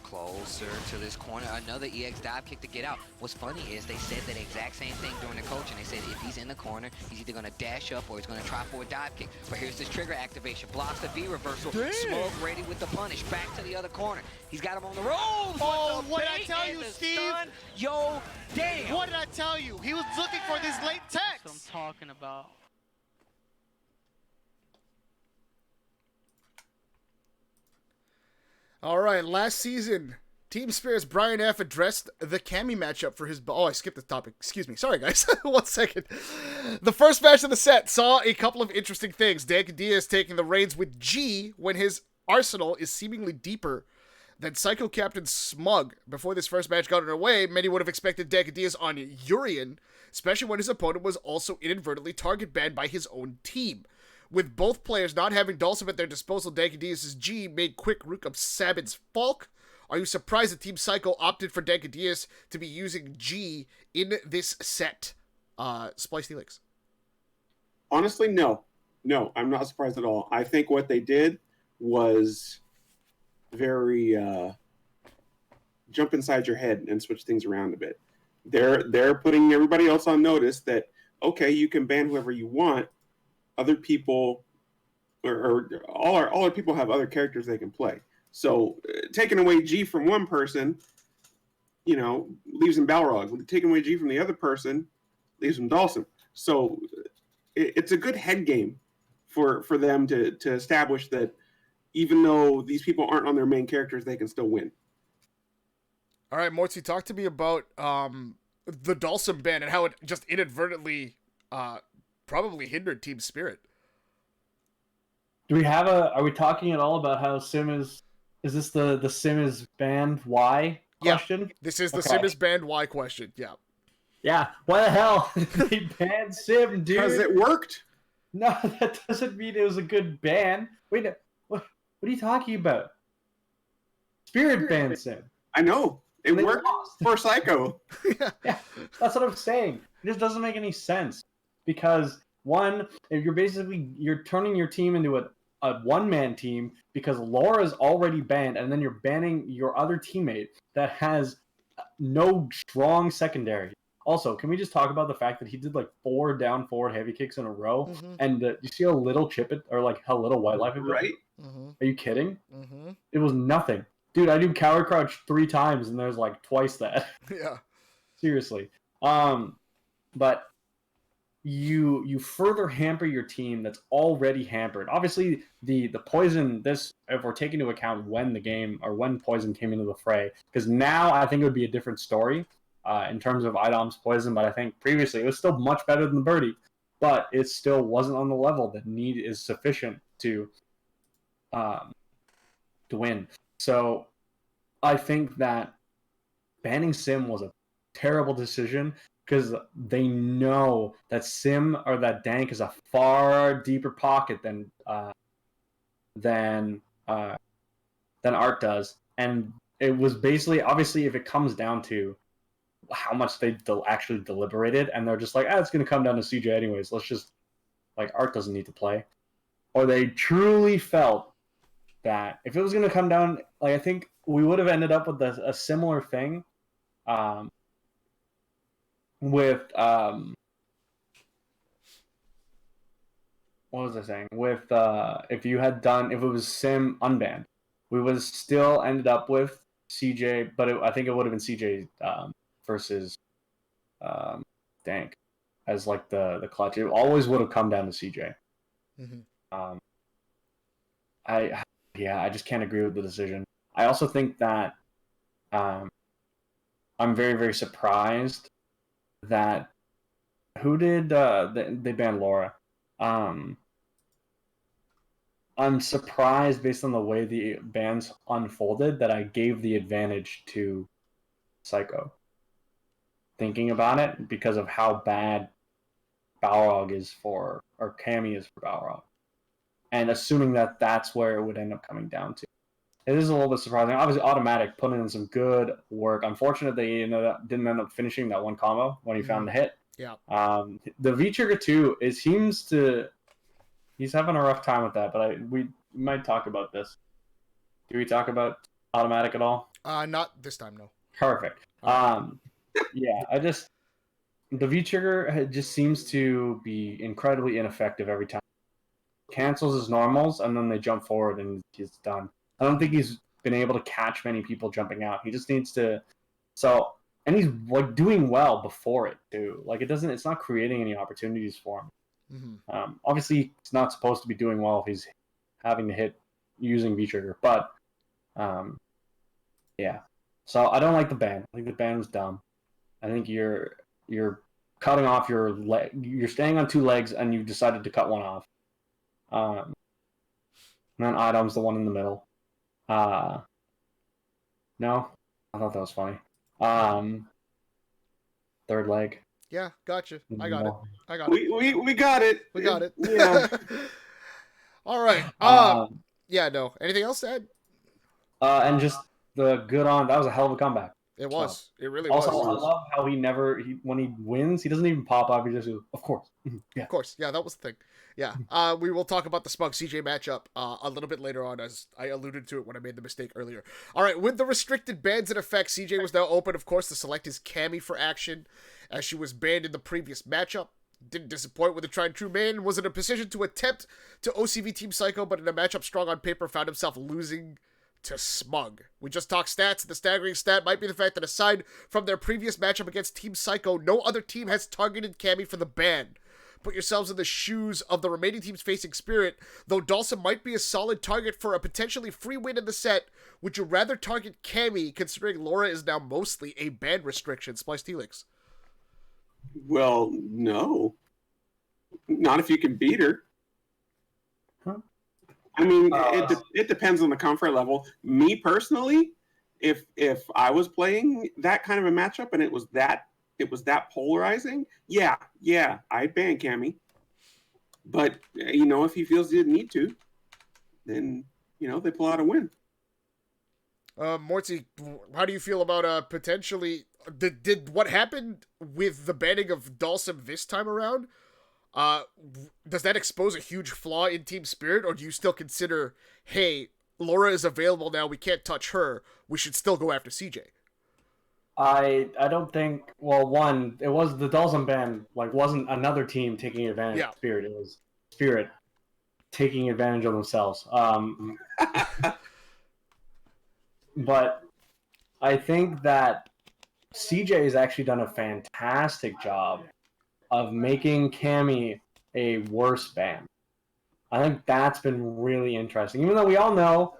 Closer to this corner, another EX dive kick to get out. What's funny is they said that exact same thing during the coaching. They said if he's in the corner, he's either gonna dash up or he's gonna try for a dive kick. But here's this trigger activation, blocks the V reversal. Smoke ready with the punish, back to the other corner. He's got him on the road. Oh, what did I tell you, Steve? Stun. Yo, damn. What did I tell you? He was looking for this late text. That's what I'm talking about. All right, last season, Team Spirit's Brian F. addressed the Cammy matchup for his... Oh, I skipped the topic. Excuse me. Sorry, guys. 1 second. The first match of the set saw a couple of interesting things. Decadius taking the reins with G when his arsenal is seemingly deeper than Psycho Captain Smug. Before this first match got underway, many would have expected Decadius on Urian, especially when his opponent was also inadvertently target banned by his own team. With both players not having Dulcim at their disposal, Decadius' G made quick rook of Sabin's Falk. Are you surprised that Team Psycho opted for Decadius to be using G in this set? SplicedHelix. Honestly, no. No, I'm not surprised at all. I think what they did was very jump inside your head and switch things around a bit. They're putting everybody else on notice that, okay, you can ban whoever you want. Other people, or all our people have other characters they can play. So taking away G from one person, leaves him Balrog. Taking away G from the other person, leaves him Dawson. So it's a good head game for them to establish that even though these people aren't on their main characters, they can still win. All right, Mortsy, talk to me about the Dulcim ban and how it just inadvertently probably hindered Team Spirit. Do we have are we talking at all about how Sim is this the Sim is banned why question? Yeah, this is the Sim is banned why question, yeah. Yeah, why the hell they banned Sim, dude? Because it worked. No, that doesn't mean it was a good ban. Wait, what are you talking about? Spirit banned Sim. I know. It worked for Psycho. Yeah, that's what I'm saying. It just doesn't make any sense. Because one, if you're turning your team into a one-man team because Laura's already banned, and then you're banning your other teammate that has no strong secondary. Also, can we just talk about the fact that he did like 4 down forward heavy kicks in a row, and you see a little chip it or like how little white life it was? Right? Are you kidding? It was nothing, dude. I do coward crouch 3 times, and there's like twice that. Yeah. Seriously. But you further hamper your team that's already hampered. Obviously, the poison, this, if we're taking into account when the game or when poison came into the fray, because now I think it would be a different story in terms of IDOM's poison, but I think previously it was still much better than the birdie, but it still wasn't on the level that need is sufficient to win. So I think that banning Sim was a terrible decision, because they know that Sim or that Dank is a far deeper pocket than Art does, and it was basically, obviously, if it comes down to how much they actually deliberated, and they're just like, it's going to come down to CJ anyways. Let's just, like, Art doesn't need to play. Or they truly felt that if it was going to come down, like, I think we would have ended up with a similar thing with, what was I saying? With, if it was Sim unbanned, we would have still ended up with CJ, but I think it would have been CJ versus Dank as like the clutch. It always would have come down to CJ. Mm-hmm. I just can't agree with the decision. I also think that I'm very, very surprised that who did they banned Laura. I'm surprised based on the way the bans unfolded that I gave the advantage to Psycho. Thinking about it, because of how bad Balrog is or Cammy is for Balrog. And assuming that that's where it would end up coming down to. It is a little bit surprising. Obviously, Automatic put in some good work. Unfortunate they didn't end up finishing that one combo when he found the hit. Yeah. The V-Trigger 2, he's having a rough time with that, but we might talk about this. Do we talk about Automatic at all? Not this time, no. Perfect. Yeah, the V-Trigger just seems to be incredibly ineffective every time. Cancels his normals, and then they jump forward, and he's done. I don't think he's been able to catch many people jumping out. He just needs to... And he's like doing well before it, too. Like, it's not creating any opportunities for him. Mm-hmm. Obviously, he's not supposed to be doing well if he's having to hit using V-Trigger, but yeah. So I don't like the ban. I think the ban was dumb. I think you're cutting off your leg. You're staying on two legs, and you decided to cut one off. And then Idom's the one in the middle. No, I thought that was funny. Third leg. Yeah, gotcha. I got it. We got it. We got it. Yeah. All right. Yeah, no. Anything else to add? And just that was a hell of a comeback. It was. It really also, was. I love how when he wins, he doesn't even pop off. He just goes, of course. Yeah. Of course. Yeah, that was the thing. Yeah. We will talk about the Smug CJ matchup a little bit later on, as I alluded to it when I made the mistake earlier. All right. With the restricted bans in effect, CJ was now open, of course, to select his Cammy for action, as she was banned in the previous matchup. Didn't disappoint with the tried true main. Was in a position to attempt to OCV Team Psycho, but in a matchup strong on paper, found himself losing to Smug. We just talked stats. The staggering stat might be the fact that aside from their previous matchup against Team Psycho, no other team has targeted Cammy for the ban. Put yourselves in the shoes of the remaining teams facing Spirit. Though Dawson might be a solid target for a potentially free win in the set, would you rather target Cammy, considering Laura is now mostly a ban restriction? SplicedHelix. Well, no. Not if you can beat her. Huh? I mean, it depends on the comfort level. Me personally, if I was playing that kind of a matchup and it was that polarizing, yeah, I'd ban Cammy. But if he feels he didn't need to, then they pull out a win. Mortsy, how do you feel about potentially did what happened with the banning of Dalsum this time around? Does that expose a huge flaw in Team Spirit, or do you still consider, hey, Laura is available now, we can't touch her, we should still go after CJ? I don't think. Well, one, it was the Dalsum ban. Wasn't another team taking advantage of Spirit. It was Spirit taking advantage of themselves. But I think that CJ has actually done a fantastic job of making Cammy a worse ban. I think that's been really interesting. Even though we all know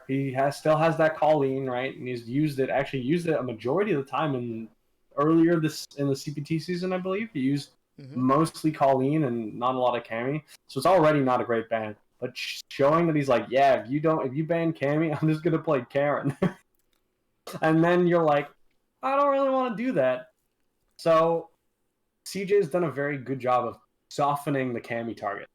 he still has that Colleen, right? And he's used it a majority of the time earlier in the CPT season, I believe. He used mostly Colleen and not a lot of Cammy. So it's already not a great ban. But showing that he's like, yeah, if you ban Cammy, I'm just gonna play Karen. And then you're like, I don't really want to do that. So CJ's done a very good job of softening the Cammy target,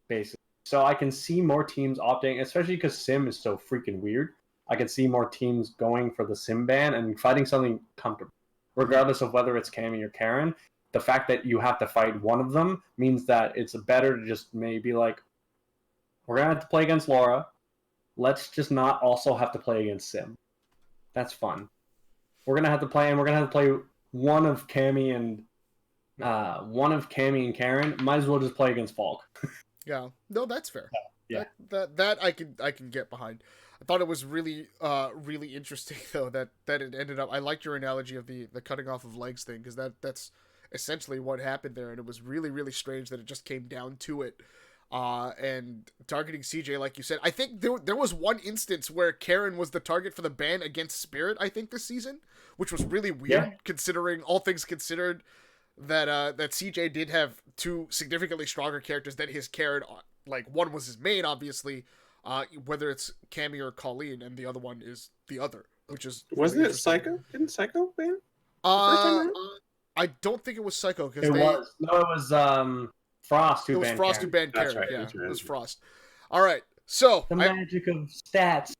basically. So I can see more teams opting, especially because Sim is so freaking weird. I can see more teams going for the Sim ban and fighting something comfortable. regardless of whether it's Cammy or Karen. The fact that you have to fight one of them means that it's better to just maybe like, we're going to have to play against Laura. Let's just not also have to play against Sim. That's fun. We're going to have to play, and we're going to have to play one of Cammy and Karen. Might as well just play against Falk. Yeah. No, that's fair. Yeah. That I can get behind. I thought it was really really interesting though that it ended up. I liked your analogy of the cutting off of legs thing, because that's essentially what happened there, and it was really really strange that it just came down to it. And targeting CJ, like you said, I think there was one instance where Karen was the target for the ban against Spirit, I think, this season, which was really weird considering all things considered that CJ did have two significantly stronger characters than his Karen. Like, one was his main, obviously, whether it's Cammy or Colleen, and the other one is the other, which is wasn't it Psycho? Didn't Psycho ban? I don't think it was Psycho because it was Frost who banned Frost Karen. who banned Karen. Right, yeah, right. it was Frost. All right, so The magic of stats.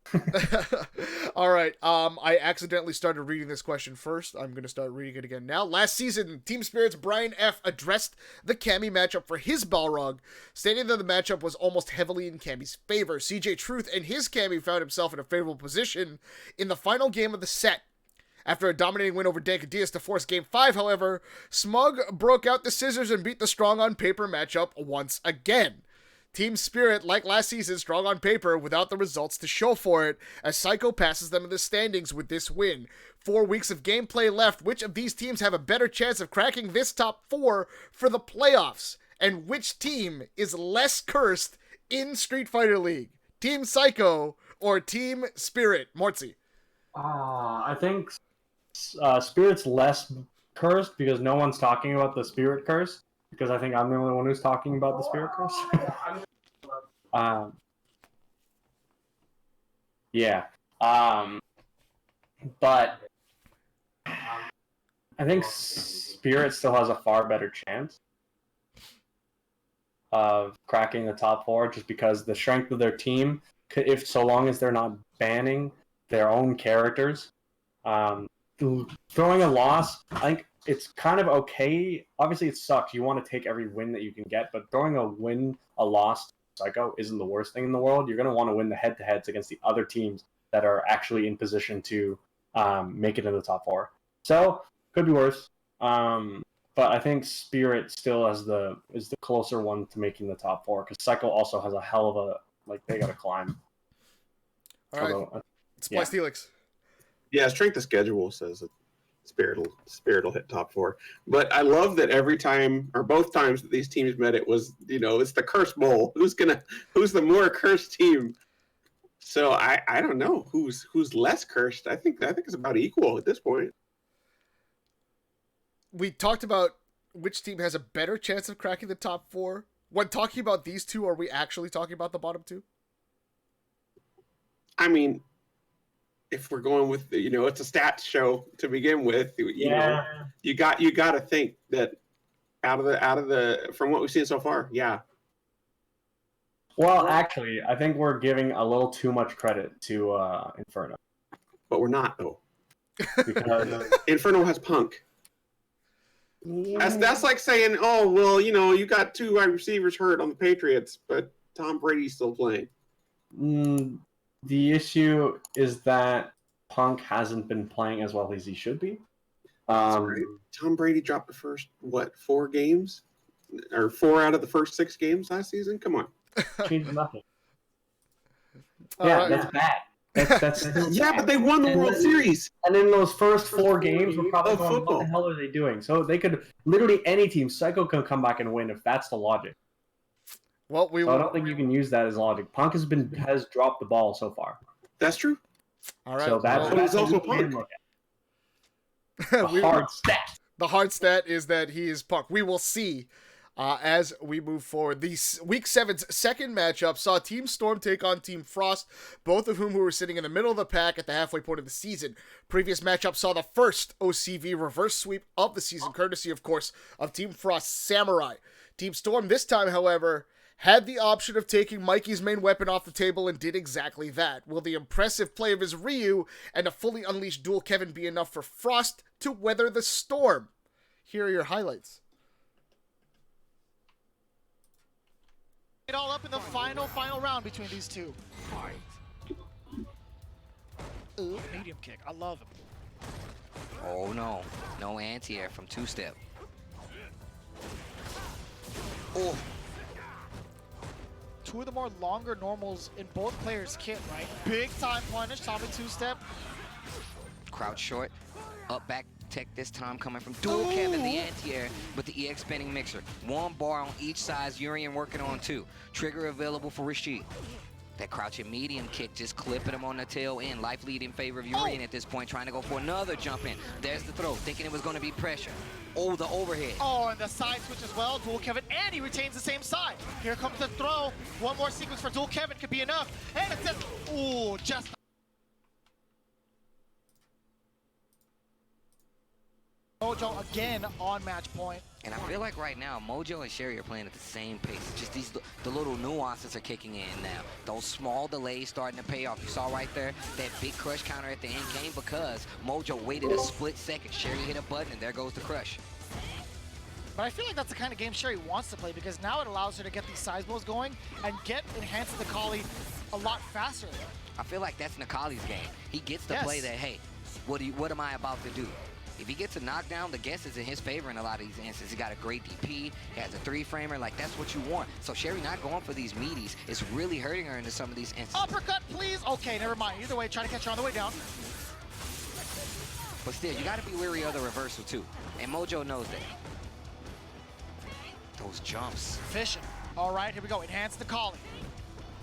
all right. I accidentally started reading this question first. I'm going to start reading it again now. Last season, Team Spirit's Brian F. addressed the Cammy matchup for his Balrog, stating that the matchup was almost heavily in Cammy's favor. CJ Truth and his Cammy found himself in a favorable position in the final game of the set. After a dominating win over Dankadias to force Game 5, however, Smug broke out the scissors and beat the strong on paper matchup once again. Team Spirit, like last season, strong on paper without the results to show for it, as Psycho passes them in the standings with this win. 4 weeks of gameplay left. Which of these teams have a better chance of cracking this top 4 for the playoffs? And which team is less cursed in Street Fighter League? Team Psycho or Team Spirit? Mortsy. I think Spirit's less cursed because no one's talking about the Spirit curse. Because I think I'm the only one who's talking about the Spirit curse. Yeah. But I think Spirit still has a far better chance of cracking the top 4, just because the strength of their team, if so long as they're not banning their own characters. Throwing a loss, I think it's kind of okay. Obviously, it sucks. You want to take every win that you can get, but throwing a loss to Psycho isn't the worst thing in the world. You're going to want to win the head-to-heads against the other teams that are actually in position to make it in the top 4. So, could be worse. But I think Spirit still is the closer one to making the top 4, because Psycho also has a hell of a, they got to climb. All right. SplicedHelix. Yeah, strength of schedule says that Spirit will hit top 4. But I love that every time, or both times that these teams met, it was, it's the curse bowl. Who's the more cursed team? So I don't know who's less cursed. I think it's about equal at this point. We talked about which team has a better chance of cracking the top 4. When talking about these two, are we actually talking about the bottom 2? I mean, if we're going with it's a stats show to begin with, you got to think that out of the from what we've seen so far, yeah. Well, actually, I think we're giving a little too much credit to Inferno. But we're not, though. Because Inferno has Punk. That's like saying, oh, well, you got 2 wide receivers hurt on the Patriots, but Tom Brady's still playing. The issue is that Punk hasn't been playing as well as he should be. Tom Brady dropped the first, 4 games? Or 4 out of the first 6 games last season? Come on. Changed nothing. That's bad. That's yeah, but they won the World Series. And in those first 4 games, we're probably going, what the hell are they doing? So they could, literally any team, Psycho can come back and win if that's the logic. Well, I don't think you can use that as logic. Punk has dropped the ball so far. That's true. All right. So that's also Punk. Hard stat. The hard stat is that he is Punk. We will see as we move forward. The Week 7's second matchup saw Team Storm take on Team Frost, both of whom were sitting in the middle of the pack at the halfway point of the season. Previous matchup saw the first OCV reverse sweep of the season, courtesy, of course, of Team Frost's Samurai. Team Storm this time, however, had the option of taking Mikey's main weapon off the table and did exactly that. Will the impressive play of his Ryu and a fully unleashed dual Kevin be enough for Frost to weather the storm? Here are your highlights. It all up in the final round between these two. Ooh, medium kick. I love him. Oh no. No anti-air from two-step. Oh. Two of the more longer normals in both players' kit, right? Big time punish, Tommy two-step. Crouch short. Up back tech this time coming from dual Kevin, the anti-air with the EX spinning mixer. One bar on each side, Urian working on two. Trigger available for Rashid. That crouching medium kick just clipping him on the tail end. Life lead in favor of Urian at this point, trying to go for another jump in. There's the throw, thinking it was going to be pressure. Oh, the overhead. Oh, and the side switch as well. Dual Kevin, and he retains the same side. Here comes the throw. One more sequence for Dual Kevin could be enough. And it's just, ooh, just. Mojo again on match point. And I feel like right now, Mojo and Sherry are playing at the same pace. Just the little nuances are kicking in now. Those small delays starting to pay off. You saw right there that big crush counter at the end came because Mojo waited a split second. Sherry hit a button and there goes the crush. But I feel like that's the kind of game Sherry wants to play because now it allows her to get these size blows going and get enhanced the Kali a lot faster. I feel like that's Nikali's game. He gets to play that, hey, what am I about to do? If he gets a knockdown, the guess is in his favor in a lot of these instances. He got a great DP, he has a 3-framer, like that's what you want. So Sherry not going for these meaties is really hurting her into some of these instances. Uppercut, please. Okay, never mind. Either way, try to catch her on the way down. But still, you got to be wary of the reversal too. And Mojo knows that. Those jumps. Fishing. All right, here we go. Enhance the Kali.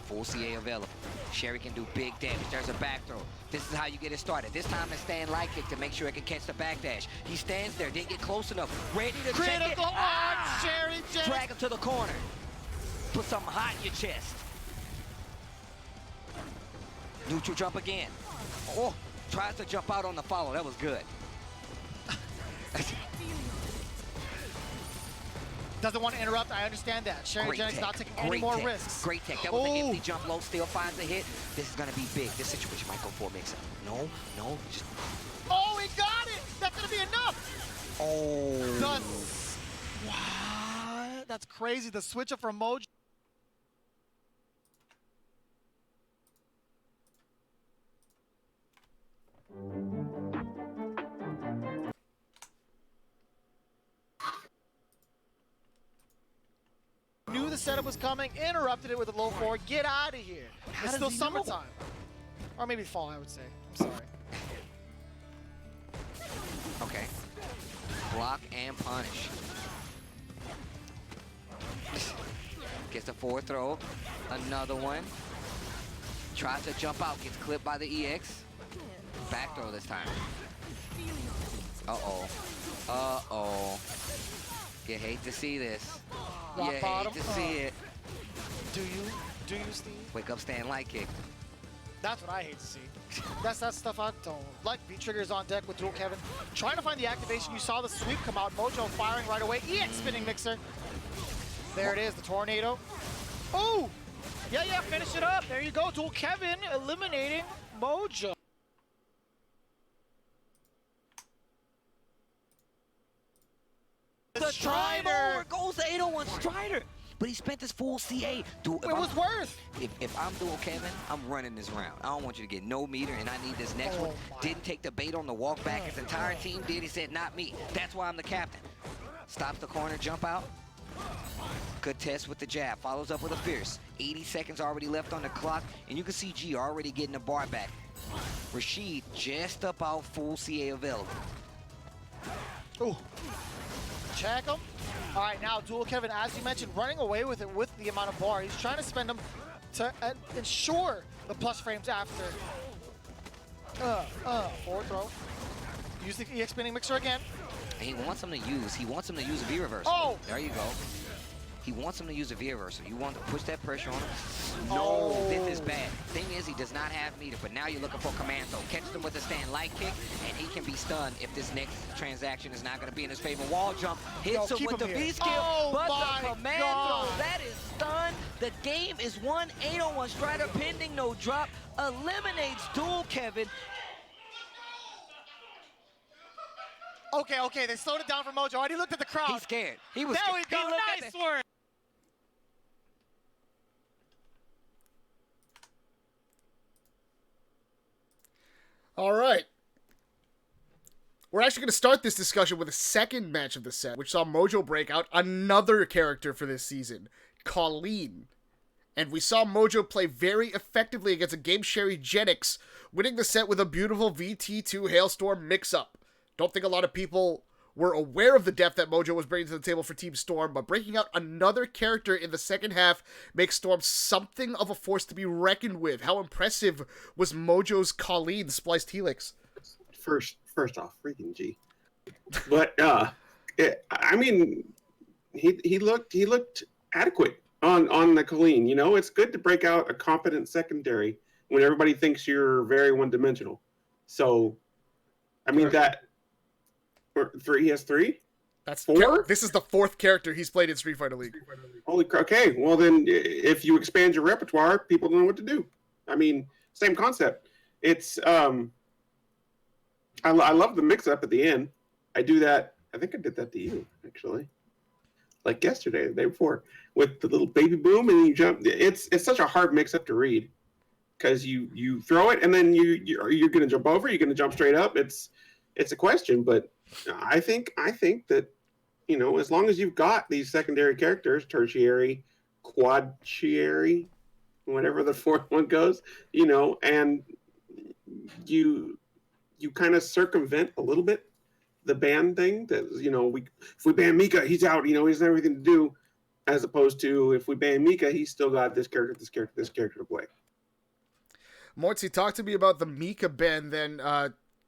Full CA available. Sherry can do big damage. There's a back throw. This is how you get it started. This time it's stand light kick to make sure it can catch the backdash. He stands there, didn't get close enough. Ready to check it. Sherry Drag him to the corner. Put something hot in your chest. Neutral jump again. Oh, tries to jump out on the follow. That was good. Doesn't want to interrupt. I understand that. Sherry Jennings not taking any more risks. Great tech. That was an empty jump low. Still finds a hit. This is going to be big. This situation might go for a mix-up. No. Just... Oh, he got it. That's going to be enough. Oh. What? That's crazy. The switch up from Mojo. Knew the setup was coming, interrupted it with a low forward. Get out of here. It's still summertime. Or maybe fall, I would say. I'm sorry. Okay. Block and punish. Gets the forward throw. Another one. Tries to jump out. Gets clipped by the EX. Back throw this time. Uh-oh. You hate to see this. Rock you bottom. hate to see it. Do you, Steve? Wake up, stand light kick. That's what I hate to see. That's that stuff I don't like. V-triggers on deck with dual Kevin. Trying to find the activation. You saw the sweep come out. Mojo firing right away. EX spinning mixer. There it is, the tornado. Oh! Yeah, finish it up. There you go. Dual Kevin eliminating Mojo. The Strider goes the 801 Strider. But he spent his full CA. Dude, it was worth. If I'm dual Kevin, I'm running this round. I don't want you to get no meter, and I need this next one. Didn't take the bait on the walk back. His entire team did. He said, not me. That's why I'm the captain. Stops the corner, jump out. Good test with the jab. Follows up with a fierce. 80 seconds already left on the clock, and you can see G already getting the bar back. Rashid just about full CA available. Ooh. Check him. All right, now dual Kevin, as you mentioned, running away with it with the amount of bar. He's trying to spend them to ensure the plus frames after. Forward throw. Use the EX spinning mixer again. He wants him to use a V reversal. Oh! There you go. He wants him to use a V reversal. You want to push that pressure on him. No, this is bad. Thing is, he does not have meter, but now you're looking for commando. Catches him with a stand light kick, and he can be stunned if this next transaction is not going to be in his favor. Wall jump, hits him with the V skill, but the commando, that is stunned. The game is 1-8-on-1. Strider pending, no drop. Eliminates duel, Kevin. Okay, they slowed it down for Mojo. Already looked at the crowd. He's scared. He was There we scared. go, nice work. All right. We're actually going to start this discussion with the second match of the set, which saw Mojo break out another character for this season, Colleen. And we saw Mojo play very effectively against a Game Sherry Genix, winning the set with a beautiful VT2 Hailstorm mix-up. Don't think a lot of people were aware of the depth that Mojo was bringing to the table for Team Storm, but breaking out another character in the second half makes Storm something of a force to be reckoned with. How impressive was Mojo's Colleen SplicedHelix? First off, freaking G. But I mean, he looked adequate on the Colleen. You know, it's good to break out a competent secondary when everybody thinks you're very one-dimensional. So, I mean that. He has three. That's four. This is the fourth character he's played in Street Fighter League. Holy crap! Okay, well then, if you expand your repertoire, people don't know what to do. I mean, same concept. It's I love the mix-up at the end. I do that. I think I did that to you actually, like yesterday, the day before, with the little baby boom, and you jump. It's such a hard mix-up to read because you throw it and then you're going to jump over. You're going to jump straight up. It's a question, but I think that, you know, as long as you've got these secondary characters, tertiary, quadriary, whatever the fourth one goes, you know, and you kind of circumvent a little bit the ban thing that, you know, if we ban Mika, he's out, you know, he doesn't have anything to do, as opposed to if we ban Mika, he's still got this character to play. Mortsy, talk to me about the Mika ban then,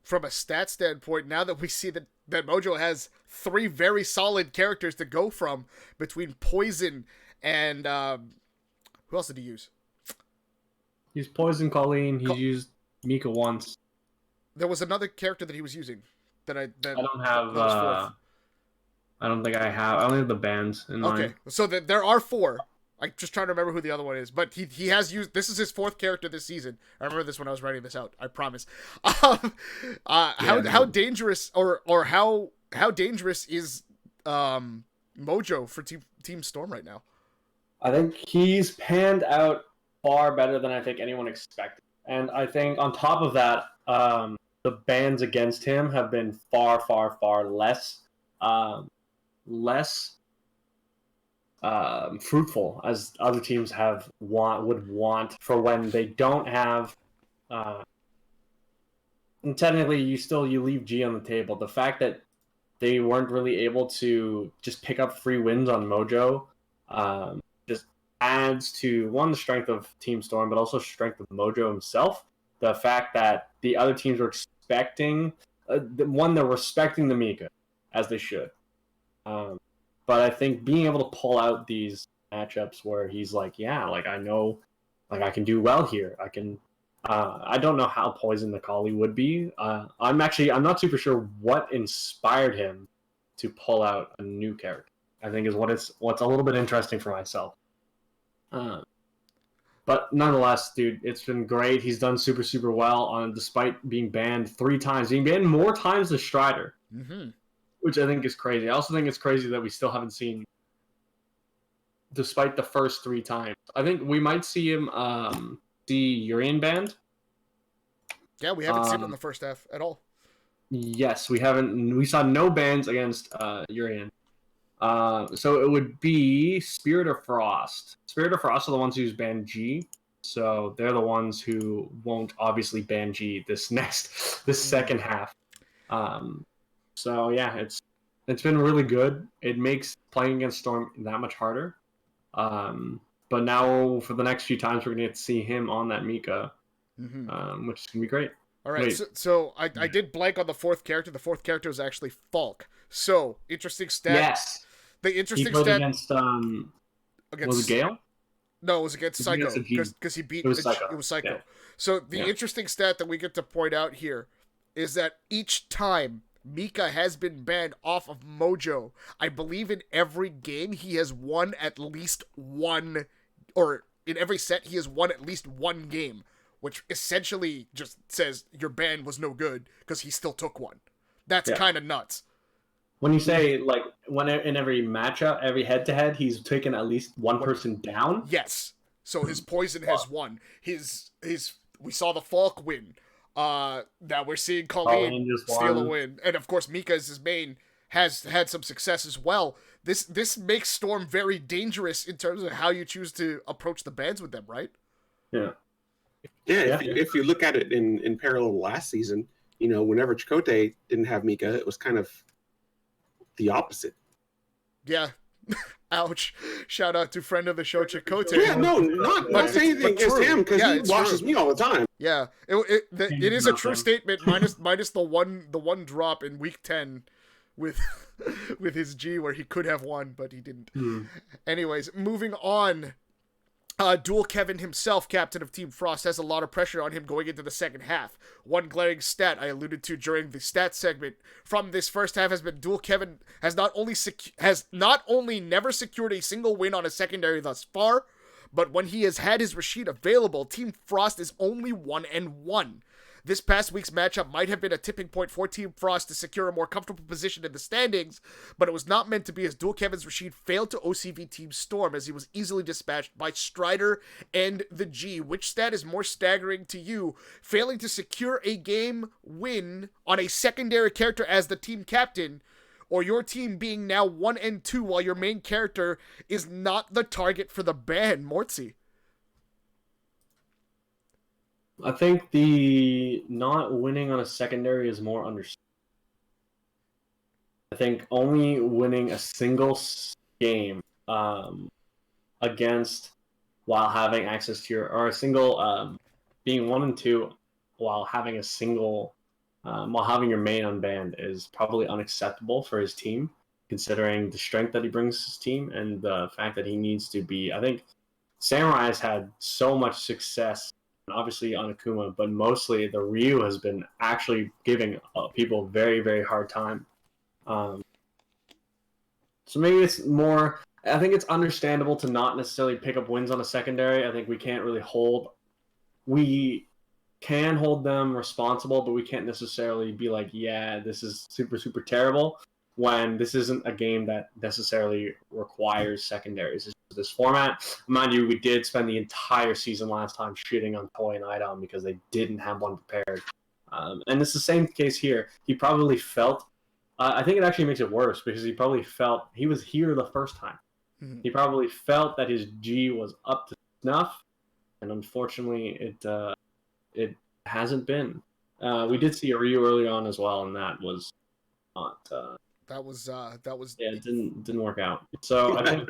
from a stat standpoint, now that we see that Mojo has three very solid characters to go from between Poison and who else did he use? He's Poison, Colleen. He's used Mika once. There was another character that he was using that I don't have. I don't think I have. I only have the bands in mind. Okay, so there are four. I'm just trying to remember who the other one is, but he has used. This is his fourth character this season. I remember this when I was writing this out. I promise. How dangerous or how dangerous is Mojo for Team Storm right now? I think he's panned out far better than I think anyone expected, and I think on top of that, the bans against him have been far less fruitful as other teams would want for when they don't have. And technically, you leave G on the table. The fact that they weren't really able to just pick up free wins on Mojo just adds to the strength of Team Storm, but also strength of Mojo himself. The fact that the other teams were expecting they're respecting the Mika as they should. But I think being able to pull out these matchups where he's like, yeah, like I know, like I can do well here. I can. I don't know how Poison the Collie would be. I'm not super sure what inspired him to pull out a new character. I think is what's a little bit interesting for myself. But nonetheless, dude, it's been great. He's done super well despite being banned 3 times, being banned more times than Strider. Mm-hmm. Which I think is crazy. I also think it's crazy that we still haven't seen, despite the first 3 times. I think we might see him see Urian banned. Yeah, we haven't seen it in the first half at all. Yes, we haven't. We saw no bans against Urian. So it would be Spirit of Frost. Spirit of Frost are the ones who's banned G. So they're the ones who won't obviously ban G this second half. So yeah, it's been really good. It makes playing against Storm that much harder. But now for the next few times, we're gonna get to see him on that Mika, which is gonna be great. All right, so I did blank on the fourth character. The fourth character was actually Falk. So interesting stat. Yes. The interesting he played stat against was it Gale? No, it was against Psycho because he beat. It was Psycho. Yeah. So the interesting stat that we get to point out here is that each time Mika has been banned off of Mojo, I believe in every game he has won at least one or in every set, he has won at least one game, which essentially just says your ban was no good because he still took one. That's kind of nuts. When you say, like, when in every matchup, every head-to-head, he's taken at least one person down? Yes. So his poison has won. His we saw the Falk win. Now we're seeing Colleen steal a win. And of course Mika as his main has had some success as well. This makes Storm very dangerous in terms of how you choose to approach the bans with them, right? Yeah. If you look at it in parallel last season, whenever Chakotay didn't have Mika, it was kind of the opposite. Yeah. Ouch. Shout out to friend of the show, Chakotay. Yeah, no, not saying anything against him, because he watches me all the time. Yeah. It is a true statement, minus the one drop in week 10 with his G where he could have won, but he didn't. Anyways, moving on. Dual Kevin himself, captain of Team Frost, has a lot of pressure on him going into the second half. One glaring stat I alluded to during the stat segment from this first half has been Dual Kevin has not only never secured a single win on a secondary thus far, but when he has had his Rashid available, Team Frost is only 1-1. This past week's matchup might have been a tipping point for Team Frost to secure a more comfortable position in the standings, but it was not meant to be as Dual Kevin's Rashid failed to OCV Team Storm as he was easily dispatched by Strider and the G. Which stat is more staggering to you, failing to secure a game win on a secondary character as the team captain, or your team being now 1-2 while your main character is not the target for the ban? Mortsy. I think the not winning on a secondary is more understood. I think only winning a single game against while having access to or a single being 1-2 while having a single while having your main unbanned is probably unacceptable for his team, considering the strength that he brings to his team and the fact that he needs to be. I think Samurai has had so much success. Obviously on Akuma, but mostly the Ryu has been actually giving people a very, very hard time. So maybe it's more, I think it's understandable to not necessarily pick up wins on a secondary. I think we can hold them responsible, but we can't necessarily be like, yeah, this is super, super terrible, when this isn't a game that necessarily requires secondaries. This format, mind you, we did spend the entire season last time shitting on Toy and Idom because they didn't have one prepared, and it's the same case here. He probably felt, I think it actually makes it worse because he probably felt he was here the first time. He probably felt that his G was up to snuff, and unfortunately, it hasn't been. We did see a Ryu early on as well, and that was not. That was yeah, it didn't work out. So I think.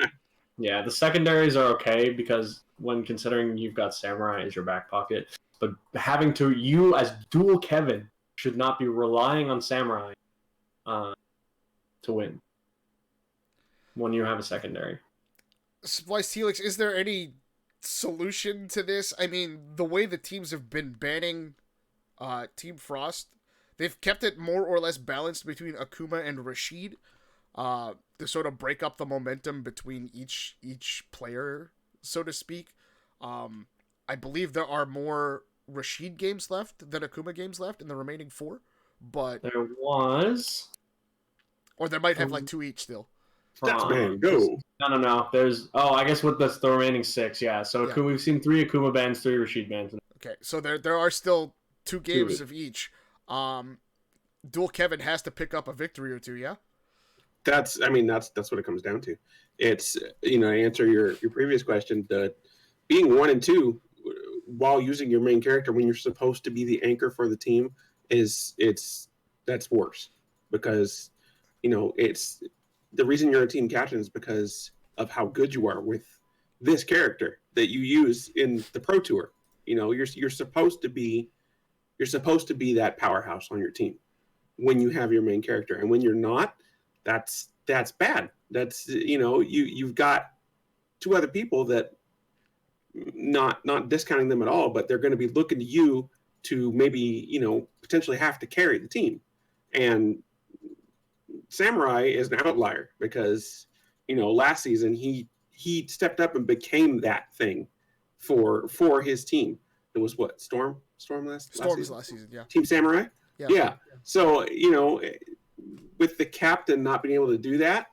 Yeah, the secondaries are okay because when considering you've got Samurai as your back pocket, but you as Dual Kevin should not be relying on Samurai to win when you have a secondary. SplicedHelix, is there any solution to this? I mean, the way the teams have been banning Team Frost, they've kept it more or less balanced between Akuma and Rashid. To sort of break up the momentum between each player, so to speak. I believe there are more Rashid games left than Akuma games left in the remaining 4, but there was, or there might have like 2 each still. That's man, go. No. There's I guess with the remaining 6, yeah. So yeah. We've seen 3 Akuma bans, 3 Rashid bans. Okay, so there are still 2 games of each. Dual Kevin has to pick up a victory or 2, yeah. That's what it comes down to. It's, to answer your previous question, the being 1-2 while using your main character when you're supposed to be the anchor for the team that's worse, because it's the reason you're a team captain is because of how good you are with this character that you use in the Pro Tour. You're supposed to be that powerhouse on your team when you have your main character, and when you're not, that's bad. That's you've got 2 other people that, not discounting them at all, but they're going to be looking to you to maybe potentially have to carry the team. And Samurai is an outlier because last season he he stepped up and became that thing for his team. It was what, Storm last season, yeah. Team Samurai. Yeah. So with the captain not being able to do that,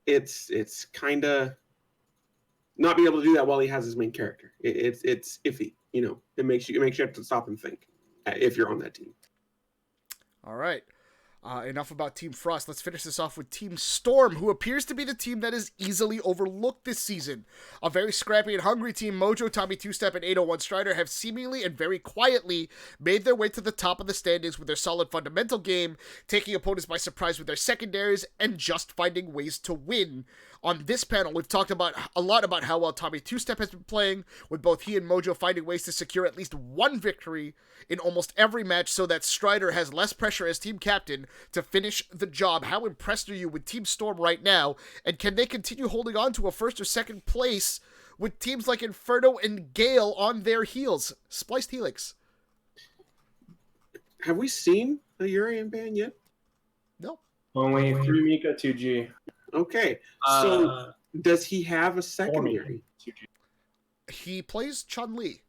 it's kind of not being able to do that while he has his main character. It's iffy. It makes you have to stop and think if you're on that team. All right. Enough about Team Frost. Let's finish this off with Team Storm, who appears to be the team that is easily overlooked this season. A very scrappy and hungry team, Mojo, Tommy Two-Step, and 801 Strider have seemingly and very quietly made their way to the top of the standings with their solid fundamental game, taking opponents by surprise with their secondaries, and just finding ways to win. On this panel, we've talked a lot about how well Tommy Two-Step has been playing, with both he and Mojo finding ways to secure at least one victory in almost every match so that Strider has less pressure as team captain to finish the job. How impressed are you with Team Storm right now, and can they continue holding on to a first or second place with teams like Inferno and Gale on their heels? SplicedHelix. Have we seen a Urian ban yet? No. Only 3 Mika, 2G. Okay, so does he have a secondary? He plays Chun-Li.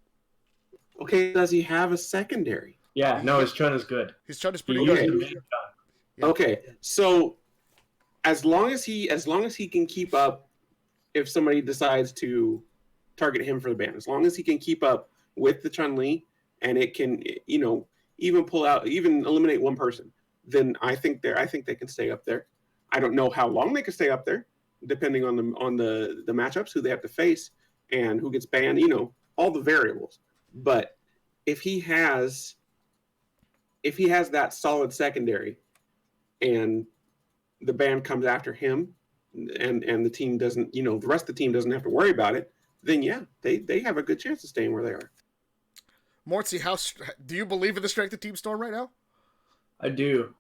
Okay, does he have a secondary? Yeah, no, his Chun is good. His Chun is pretty good. Yeah. Okay, so as long as he can keep up, if somebody decides to target him for the ban, as long as he can keep up with the Chun-Li and it can, even eliminate one person, then I think they can stay up there. I don't know how long they can stay up there, depending on the matchups, who they have to face, and who gets banned. All the variables. But if he has that solid secondary, and the ban comes after him, and the team doesn't, the rest of the team doesn't have to worry about it, then yeah, they have a good chance of staying where they are. Mortsy, do you believe in the strength of Team Storm right now? I do.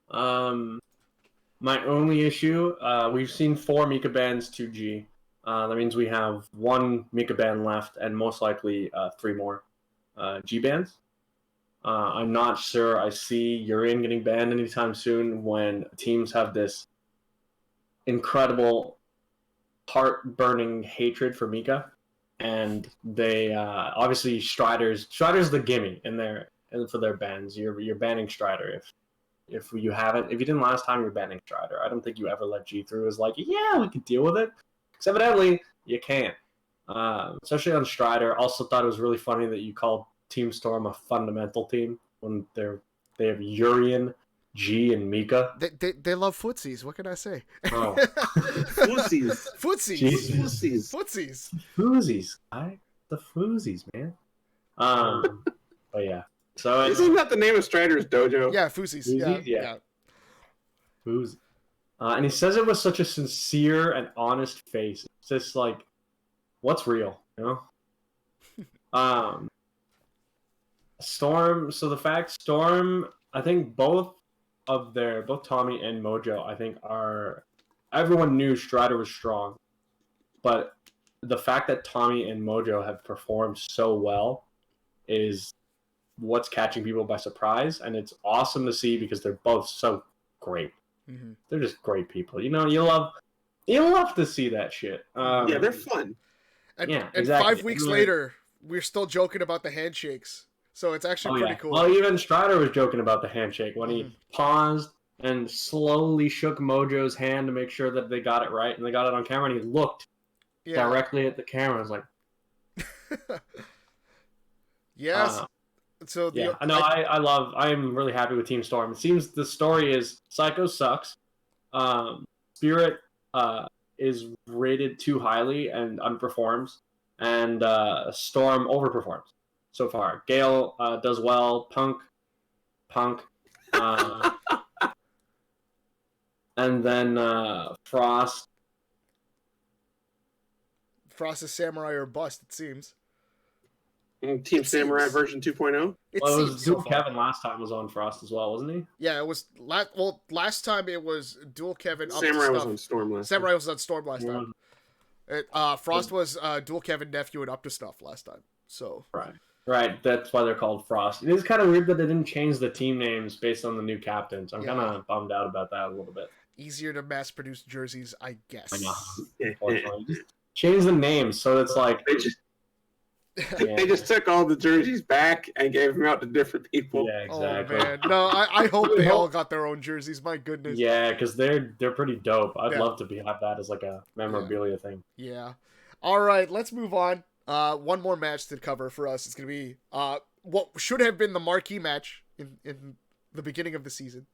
My only issue, we've seen 4 Mika bans 2G. That means we have 1 Mika ban left and most likely 3 more G bans. I'm not sure I see Urian getting banned anytime soon when teams have this incredible heart-burning hatred for Mika. And they, obviously, Strider's the gimme for their bans. You're banning Strider. If you didn't last time, you're banning Strider. I don't think you ever let G through. Is like, yeah, we can deal with it. Because evidently, you can't. Especially on Strider. Also thought it was really funny that you called Team Storm a fundamental team when they have Urian, G, and Mika. They love footsies. What can I say? Oh. Footsies. Foozies. The foozies, man. But yeah. So isn't that the name of Strider's dojo? Yeah, Foozies. Yeah. Foozies. And he says it with such a sincere and honest face. It's just like, what's real, Storm. So the fact Storm, I think both Tommy and Mojo, I think everyone knew Strider was strong, but the fact that Tommy and Mojo have performed so well is what's catching people by surprise, and it's awesome to see because they're both so great. Mm-hmm. They're just great people. You love to see that shit. Yeah, they're fun. And 5 weeks later, we're still joking about the handshakes. So it's actually pretty cool. Well, even Strider was joking about the handshake when he paused and slowly shook Mojo's hand to make sure that they got it right, and they got it on camera, and he looked directly at the camera. I was like, yes. I'm really happy with Team Storm. It seems the story is Psycho sucks. Spirit is rated too highly and underperforms, and Storm overperforms so far. Gale does well. Punk. And then Frost. Frost is Samurai or bust, it seems. Team Samurai version 2.0? It was Dual Kevin last time was on Frost as well, wasn't he? Yeah, it was. Last time it was Dual Kevin. Samurai was on Storm last time. Samurai was on Storm last time. Frost was Dual Kevin nephew and up to stuff last time. So right. That's why they're called Frost. It is kind of weird that they didn't change the team names based on the new captains. I'm kind of bummed out about that a little bit. easier to mass produce jerseys, I guess. I know. Unfortunately. Just change the name so it's like they just took all the jerseys back and gave them out to different people. Yeah, exactly. Oh man, no, I hope they all got their own jerseys. My goodness. Yeah, because they're pretty dope. I'd Yeah. love to have that as like a memorabilia thing. Yeah. All right, let's move on. One more match to cover for us. It's gonna be what should have been the marquee match in the beginning of the season.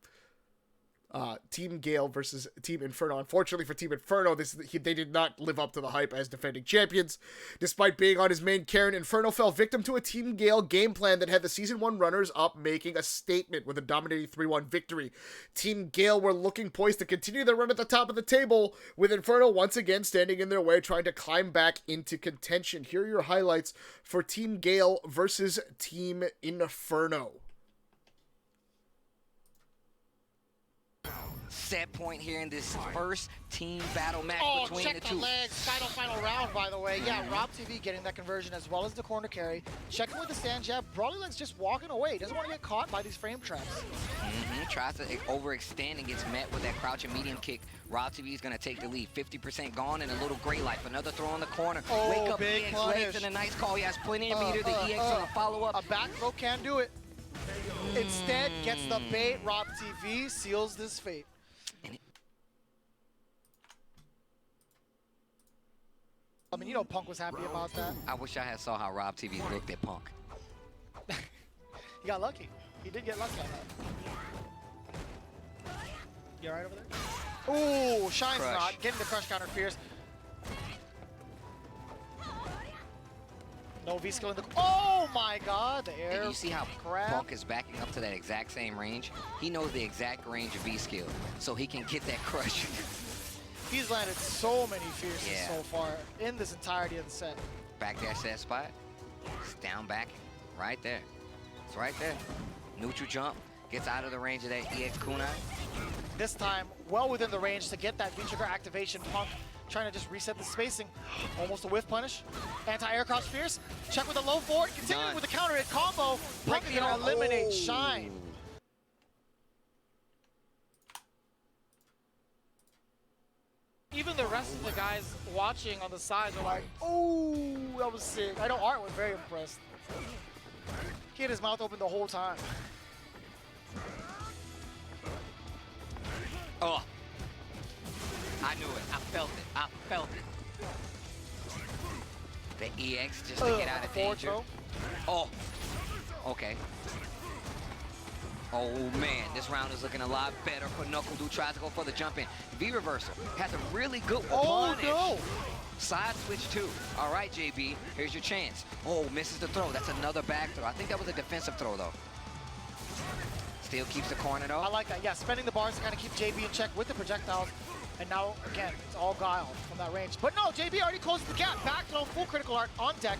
Team Gale versus Team Inferno. Unfortunately for Team Inferno, they did not live up to the hype as defending champions. Despite being on his main Karen, Inferno fell victim to a Team Gale game plan that had the Season 1 runners-up making a statement with a dominating 3-1 victory. Team Gale were looking poised to continue their run at the top of the table, with Inferno once again standing in their way, trying to climb back into contention. Here are your highlights for Team Gale versus Team Inferno. Set point here in this first team battle match between check the the two. legs. Final round, by the way. Yeah, Rob TV getting that conversion as well as the corner carry. Checking with the stand jab. Brawly Legs just walking away. Doesn't want to get caught by these frame traps. Tries to overextend and gets met with that crouching medium kick. Rob TV is going to take the lead. 50% gone and a little gray life. Another throw in the corner. Oh, Wake up big EX punish. legs and a nice call. He has plenty of meter. The EX on the follow-up. A back throw can do it. Instead, gets the bait. Rob TV seals this fate. I mean, you know Punk was happy about that. I wish I had saw how Rob TV looked at Punk. He got lucky. He did get lucky on that. You alright over there? Ooh, Shine's Crush. not. Getting the crush counter fierce. No V-skill in the... Oh my god, the air. And you see how grab. Punk is backing up to that exact same range? He knows the exact range of V-skill, so he can get that crush. He's landed so many fierces Yeah. so far in this entirety of the set. Backdash that spot. It's down back. Right there. It's right there. Neutral jump. Gets out of the range of that EX kunai. This time, well within the range to get that V-trigger activation. Punk trying to just reset the spacing. Almost a whiff punish. Anti-air cross fierce. Check with a low forward. Continuing Done. with the counter hit combo. Punk is gonna eliminate Shine. Even the rest of the guys watching on the sides are like, oh, that was sick. I know Art was very impressed. He had his mouth open the whole time. Oh. I knew it. I felt it. I felt it. The EX just to get out of forward danger. throw. Oh. Okay. Oh man, this round is looking a lot better for NuckleDude. Tries to go for the jump in. V reversal. Has a really good punish. No. Side switch too. All right, JB, here's your chance. Oh, misses the throw. That's another back throw. I think that was a defensive throw though. Still keeps the corner though. I like that. Yeah, spending the bars to kind of keep JB in check with the projectiles. And now, again, it's all guile from that range. But no, JB already closed the gap. Back throw, full critical art on deck.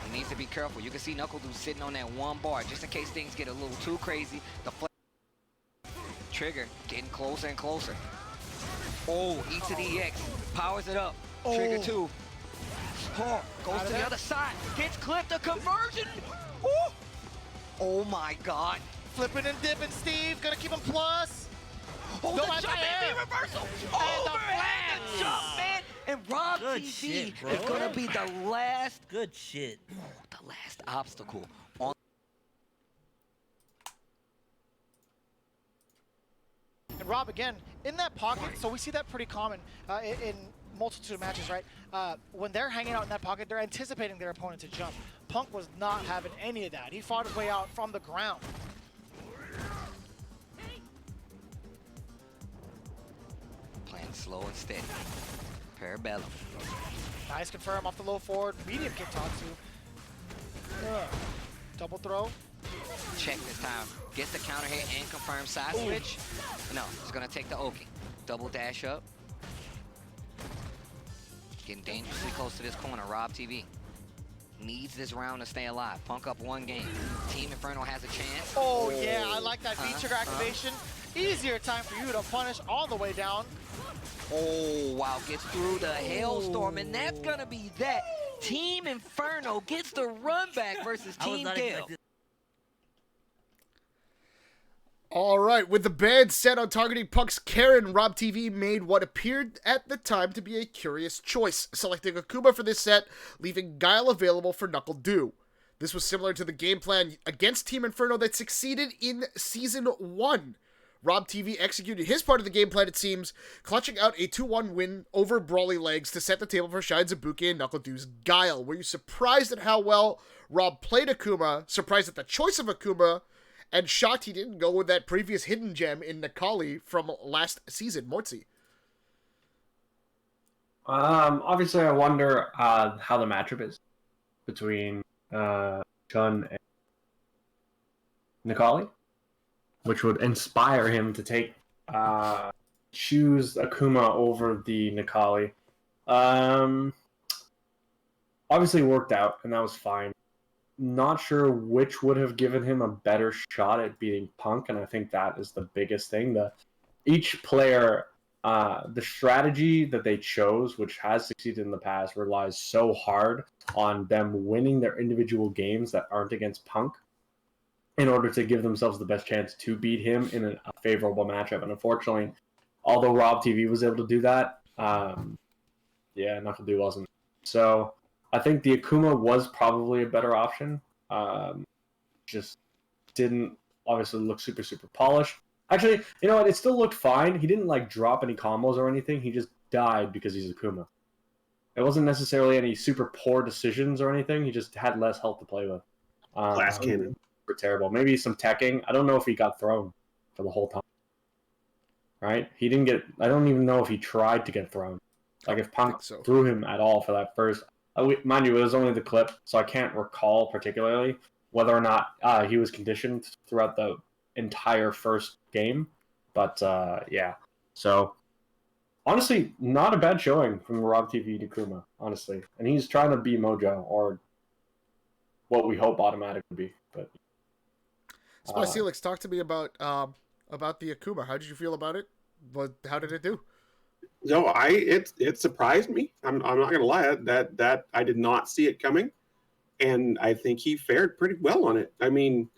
He needs to be careful. You can see NuckleDude sitting on that one bar just in case things get a little too crazy. The trigger getting closer and closer. Oh, E to the EX. Powers it up. Trigger two. Oh, goes to the other side. Gets clipped. A conversion. Ooh. Oh my god. Flipping and dipping, Steve. Gonna keep him plus. Oh, No the anti-air. jump and reversal. And Oh, the man, the jump, man. And Rob Good TV shit, bro. is gonna be the last, Good shit. the last obstacle on. And Rob, again, in that pocket, so we see that pretty common in multitude of matches, right? When they're hanging out in that pocket, they're anticipating their opponent to jump. Punk was not having any of that. He fought his way out from the ground. Playing slow and steady. Parabellum. Nice confirm off the low forward. Medium kick Tatsu. Double throw. Check this time. Gets the counter hit and confirm side switch. No, it's gonna take the Oki. Double dash up. Getting dangerously close to this corner. Rob TV needs this round to stay alive. Punk up one game. Team Inferno has a chance. Oh, yeah, I like that V-trigger activation. Easier time for you to punish all the way down. Oh, wow, gets through the hailstorm, and that's gonna be that. Team Inferno gets the run back versus I was Team not Gale. expecting. All right, with the ban set on targeting Punk's Karen, Rob TV made what appeared at the time to be a curious choice, selecting Akuma for this set, leaving Guile available for Knuckle Dew. This was similar to the game plan against Team Inferno that succeeded in Season 1. Rob TV executed his part of the game plan, it seems, clutching out a 2-1 win over Brawly Legs to set the table for Shine Zabuki and Knuckle Dew's Guile. Were you surprised at how well Rob played Akuma, surprised at the choice of Akuma, and shocked he didn't go with that previous hidden gem in Nikali from last season, Mortsy? Obviously, I wonder how the matchup is between Chun and Nikali, which would inspire him to choose Akuma over the Nikali. Obviously, it worked out, and that was fine. Not sure which would have given him a better shot at beating Punk, and I think that is the biggest thing. Each player, the strategy that they chose, which has succeeded in the past, relies so hard on them winning their individual games that aren't against Punk in order to give themselves the best chance to beat him in a favorable matchup. And unfortunately, although Rob TV was able to do that, Knuckle Dew wasn't. So I think the Akuma was probably a better option. Just didn't obviously look super, super polished. Actually, you know what? It still looked fine. He didn't drop any combos or anything. He just died because he's Akuma. It wasn't necessarily any super poor decisions or anything. He just had less health to play with. Glass cannon. Terrible. Maybe some teching. I don't know if he got thrown for the whole time. Right? He didn't get... I don't even know if he tried to get thrown. If Punk threw him at all for that first... mind you, it was only the clip, so I can't recall particularly whether or not he was conditioned throughout the entire first game. But, yeah. So, honestly, not a bad showing from Rob TV to Kuma, honestly. And he's trying to be Mojo, or what we hope Automatic would be. But SplicedHelix, talk to me about the Akuma. How did you feel about it? How did it do? No, it surprised me. I'm not gonna lie, that I did not see it coming, and I think he fared pretty well on it. I mean,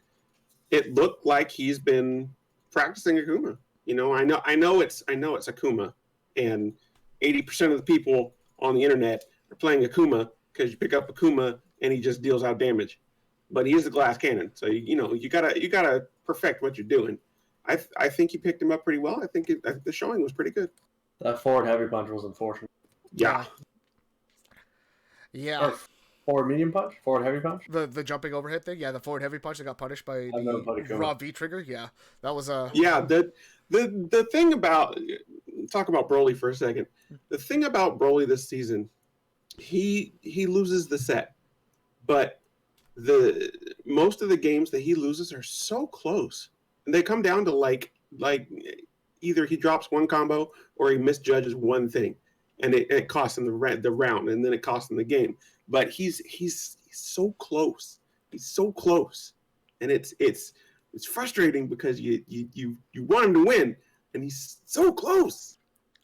it looked like he's been practicing Akuma. You know, I know it's Akuma, and 80% of the people on the internet are playing Akuma because you pick up Akuma and he just deals out damage. But he is a glass cannon, so you gotta perfect what you're doing. I think he picked him up pretty well. I think the showing was pretty good. That forward heavy punch was unfortunate. Yeah. Yeah. Forward medium punch? Forward heavy punch? The jumping overhead thing? Yeah, the forward heavy punch that got punished by the raw V trigger. Yeah. That was a... Yeah, the thing about... Talk about Broly for a second. The thing about Broly this season, he loses the set. But most of the games that he loses are so close. And they come down to like either he drops one combo or he misjudges one thing, and it costs him the round, and then it costs him the game. But he's so close. He's so close, and it's frustrating because you want him to win, and he's so close.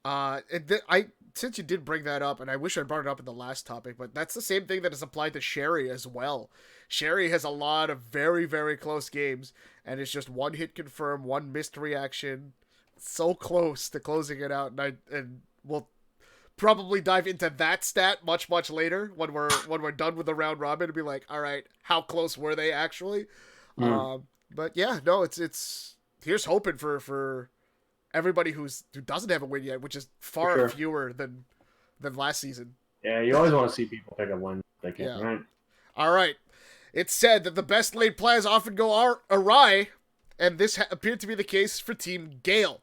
Since you did bring that up, and I wish I brought it up in the last topic, but that's the same thing that is applied to Sherry as well. Sherry has a lot of very, very close games, and it's just one hit confirm, one missed reaction. So close to closing it out, and we'll probably dive into that stat much, much later when we're done with the round robin and be like, all right, how close were they actually? But yeah, no, it's here's hoping for everybody who doesn't have a win yet, which is far fewer than last season. Yeah, you always want to see people pick up one. Right? All right. It's said that the best laid plans often go awry, and this appeared to be the case for Team Gale.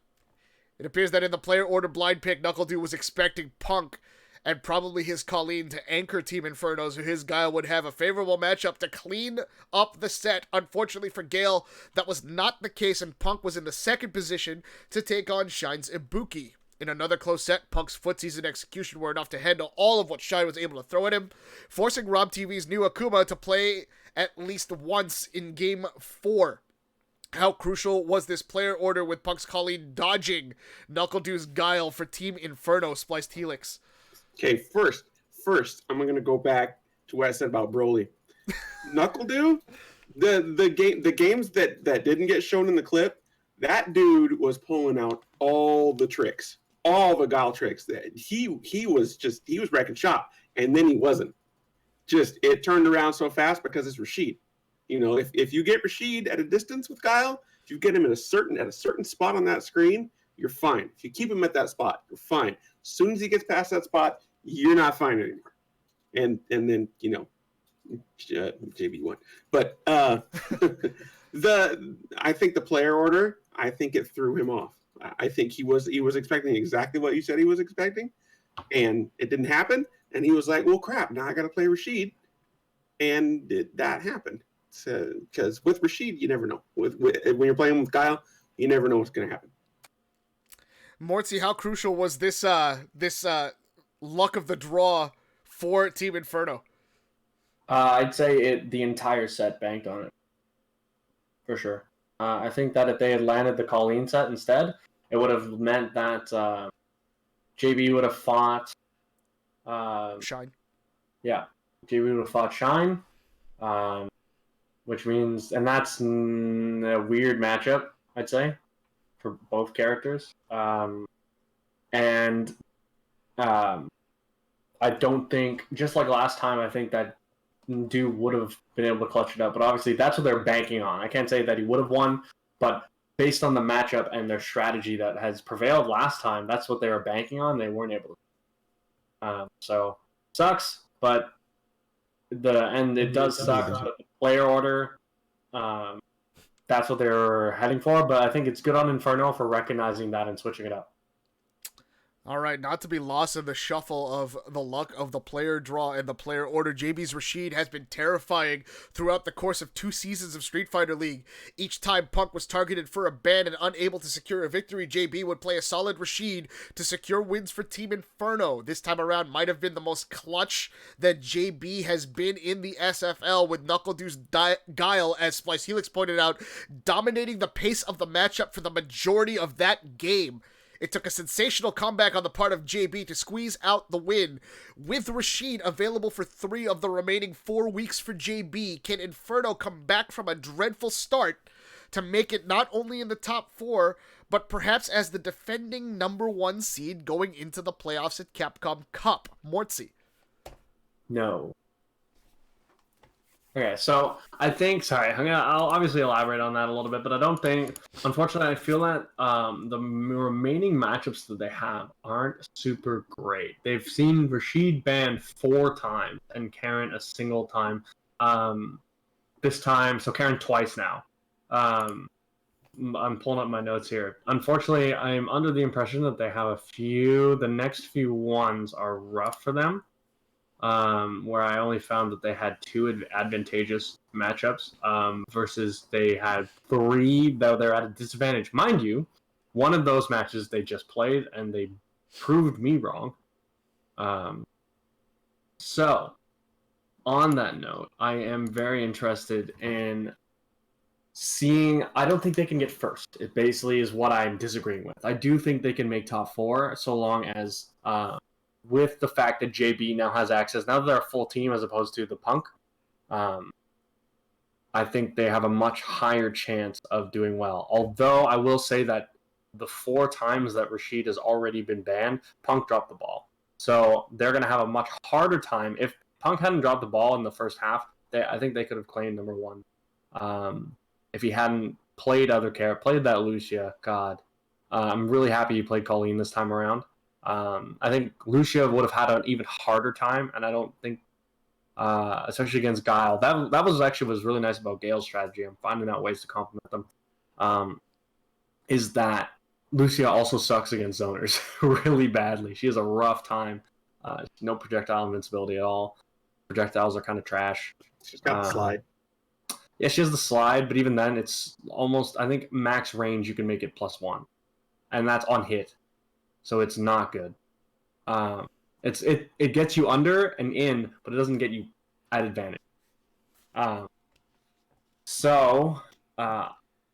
It appears that in the player order blind pick, Knuckle Dew was expecting Punk and probably his Colleen to anchor Team Inferno, so his Guile would have a favorable matchup to clean up the set. Unfortunately for Gale, that was not the case, and Punk was in the second position to take on Shine's Ibuki. In another close set, Punk's footsies and execution were enough to handle all of what Shine was able to throw at him, forcing Rob TV's new Akuma to play at least once in Game 4. How crucial was this player order with Punk's Colleen dodging Knuckle Dew's Guile for Team Inferno, SplicedHelix? Okay, first, I'm going to go back to what I said about Broly. Knuckle Dew, the games that didn't get shown in the clip, That dude was pulling out all the tricks, all the guile tricks. That he was wrecking shop, and then he wasn't. Just it turned around so fast because it's Rashid. You know, if you get Rashid at a distance with guile, if you get him at a certain spot on that screen, you're fine. If you keep him at that spot, you're fine. As soon as he gets past that spot, you're not fine anymore. And then JB won, but I think the player order, I think it threw him off. I think he was expecting exactly what you said he was expecting, and it didn't happen. And he was like, "Well, crap! Now I got to play Rashid," and that happened. Because with Rashid, you never know. With when you're playing with Guile, you never know what's going to happen. Mortsy, how crucial was this luck of the draw for Team Inferno? I'd say the entire set banked on it. For sure. I think that if they had landed the Colleen set instead, it would have meant that JB would have fought... Shine. Yeah. JB would have fought Shine, which means... And that's a weird matchup, I'd say, for both characters. I don't think... Just like last time, I think that Dude would have been able to clutch it up, but obviously that's what they're banking on. I can't say that he would have won, but based on the matchup and their strategy that has prevailed last time, that's what they were banking on. They weren't able to. So sucks, but it does suck. But the player order, that's what they were heading for. But I think it's good on Inferno for recognizing that and switching it up. All right, not to be lost in the shuffle of the luck of the player draw and the player order, JB's Rashid has been terrifying throughout the course of 2 seasons of Street Fighter League. Each time Punk was targeted for a ban and unable to secure a victory, JB would play a solid Rashid to secure wins for Team Inferno. This time around might have been the most clutch that JB has been in the SFL, with Knuckle Deuce Guile, as SplicedHelix pointed out, dominating the pace of the matchup for the majority of that game. It took a sensational comeback on the part of JB to squeeze out the win. With Rashid available for 3 of the remaining 4 weeks for JB, can Inferno come back from a dreadful start to make it not only in the top 4, but perhaps as the defending number 1 seed going into the playoffs at Capcom Cup? Mortsy. No. Okay, so I think, I'll obviously elaborate on that a little bit, but I don't think, unfortunately, I feel that the remaining matchups that they have aren't super great. They've seen Rashid banned 4 times and Karen a single time. This time, so Karen twice now. I'm pulling up my notes here. Unfortunately, I'm under the impression that they have the next few ones are rough for them. Where I only found that they had 2 advantageous matchups versus they had 3 that they're at a disadvantage. Mind you, one of those matches they just played and they proved me wrong. So, on that note, I am very interested in seeing... I don't think they can get first. It basically is what I'm disagreeing with. I do think they can make top 4 so long as... with the fact that JB now has access, now that they're a full team as opposed to the Punk, I think they have a much higher chance of doing well. Although I will say that the 4 times that Rashid has already been banned, Punk dropped the ball. So they're going to have a much harder time. If Punk hadn't dropped the ball in the first half, I think they could have claimed number 1. If he hadn't played that Lucia, God. I'm really happy he played Colleen this time around. I think Lucia would have had an even harder time, and I don't think, especially against Guile, that was really nice about Gale's strategy. I'm finding out ways to complement them. Is that Lucia also sucks against zoners really badly. She has a rough time. No projectile invincibility at all. Projectiles are kind of trash. She's got the slide. Yeah, she has the slide, but even then, it's almost, I think, max range you can make it +1, and that's on hit. So it's not good. It gets you under and in, but it doesn't get you at advantage.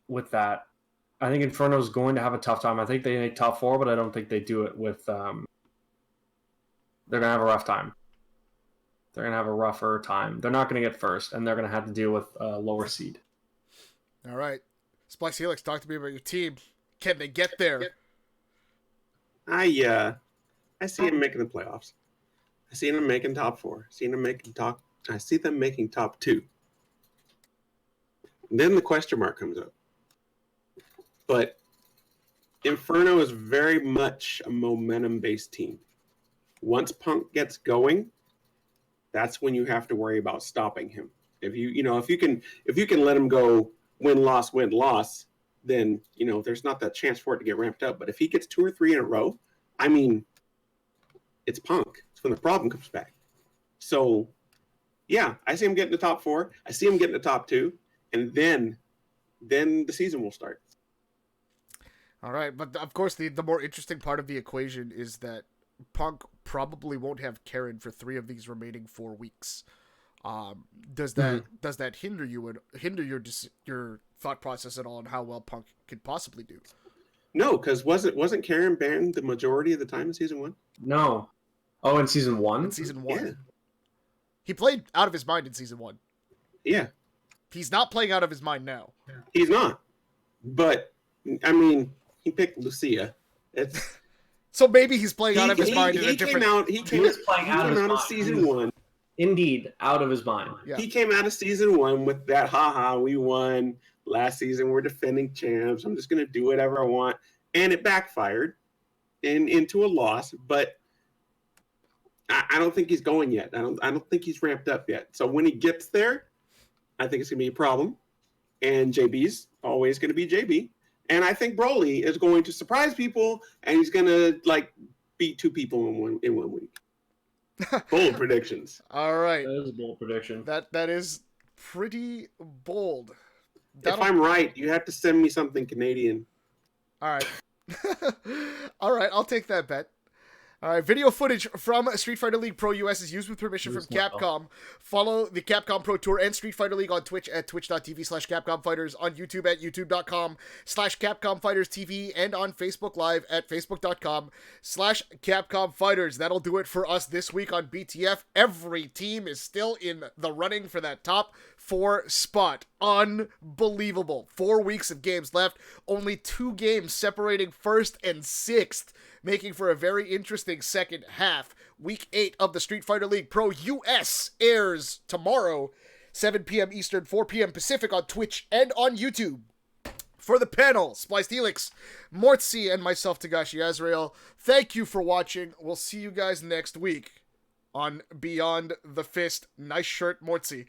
With that, I think Inferno's going to have a tough time. I think they make top 4, but I don't think they do it with... they're going to have a rough time. They're going to have a rougher time. They're not going to get first, and they're going to have to deal with a lower seed. All right. SplicedHelix, talk to me about your team. Can they get there? I see him making the playoffs. I see them making top 4. I see them making top 2. Then the question mark comes up. But Inferno is very much a momentum-based team. Once Punk gets going, that's when you have to worry about stopping him. If you can let him go win loss, then there's not that chance for it to get ramped up. But if he gets 2 or 3 in a row, I mean, it's Punk. It's when the problem comes back. So, yeah, I see him getting the top 4. I see him getting the top 2, and then the season will start. All right, but of course the more interesting part of the equation is that Punk probably won't have Karen for 3 of these remaining 4 weeks. Does that hinder you and hinder your thought process at all on how well Punk could possibly do? No, because wasn't Karen banned the majority of the time in season 1? No. Oh, in season 1? In season 1. Yeah. He played out of his mind in season 1. Yeah. He's not playing out of his mind now. He's not. But I mean, he picked Lucia. It's so maybe he's playing out of his mind in a different. He came out of season 1. Indeed, out of his mind. Yeah. He came out of season 1 with that, haha, we won. Last season, we're defending champs. I'm just going to do whatever I want. And it backfired into a loss. But I don't think he's going yet. I don't think he's ramped up yet. So when he gets there, I think it's going to be a problem. And JB's always going to be JB. And I think Broly is going to surprise people, and he's going to, beat 2 people in one week. Bold predictions. All right. That is a bold prediction. That is pretty bold. If I'm right, you have to send me something Canadian. All right. All right, I'll take that bet. All right, video footage from Street Fighter League Pro US is used with permission from Capcom. Follow the Capcom Pro Tour and Street Fighter League on Twitch at twitch.tv/CapcomFighters, on YouTube at youtube.com/CapcomFightersTV, and on Facebook Live at facebook.com/CapcomFighters. That'll do it for us this week on BTF. Every team is still in the running for that top 4 spot. Unbelievable. 4 weeks of games left. Only 2 games separating 1st and 6th. Making for a very interesting second half. Week 8 of the Street Fighter League Pro US airs tomorrow, 7 p.m. Eastern, 4 p.m. Pacific on Twitch and on YouTube. For the panel, SplicedHelix, Mortsy, and myself, togashiazrael, thank you for watching. We'll see you guys next week on Beyond the Fist. Nice shirt, Mortsy.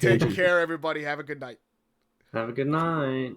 Take care, everybody. Have a good night. Have a good night.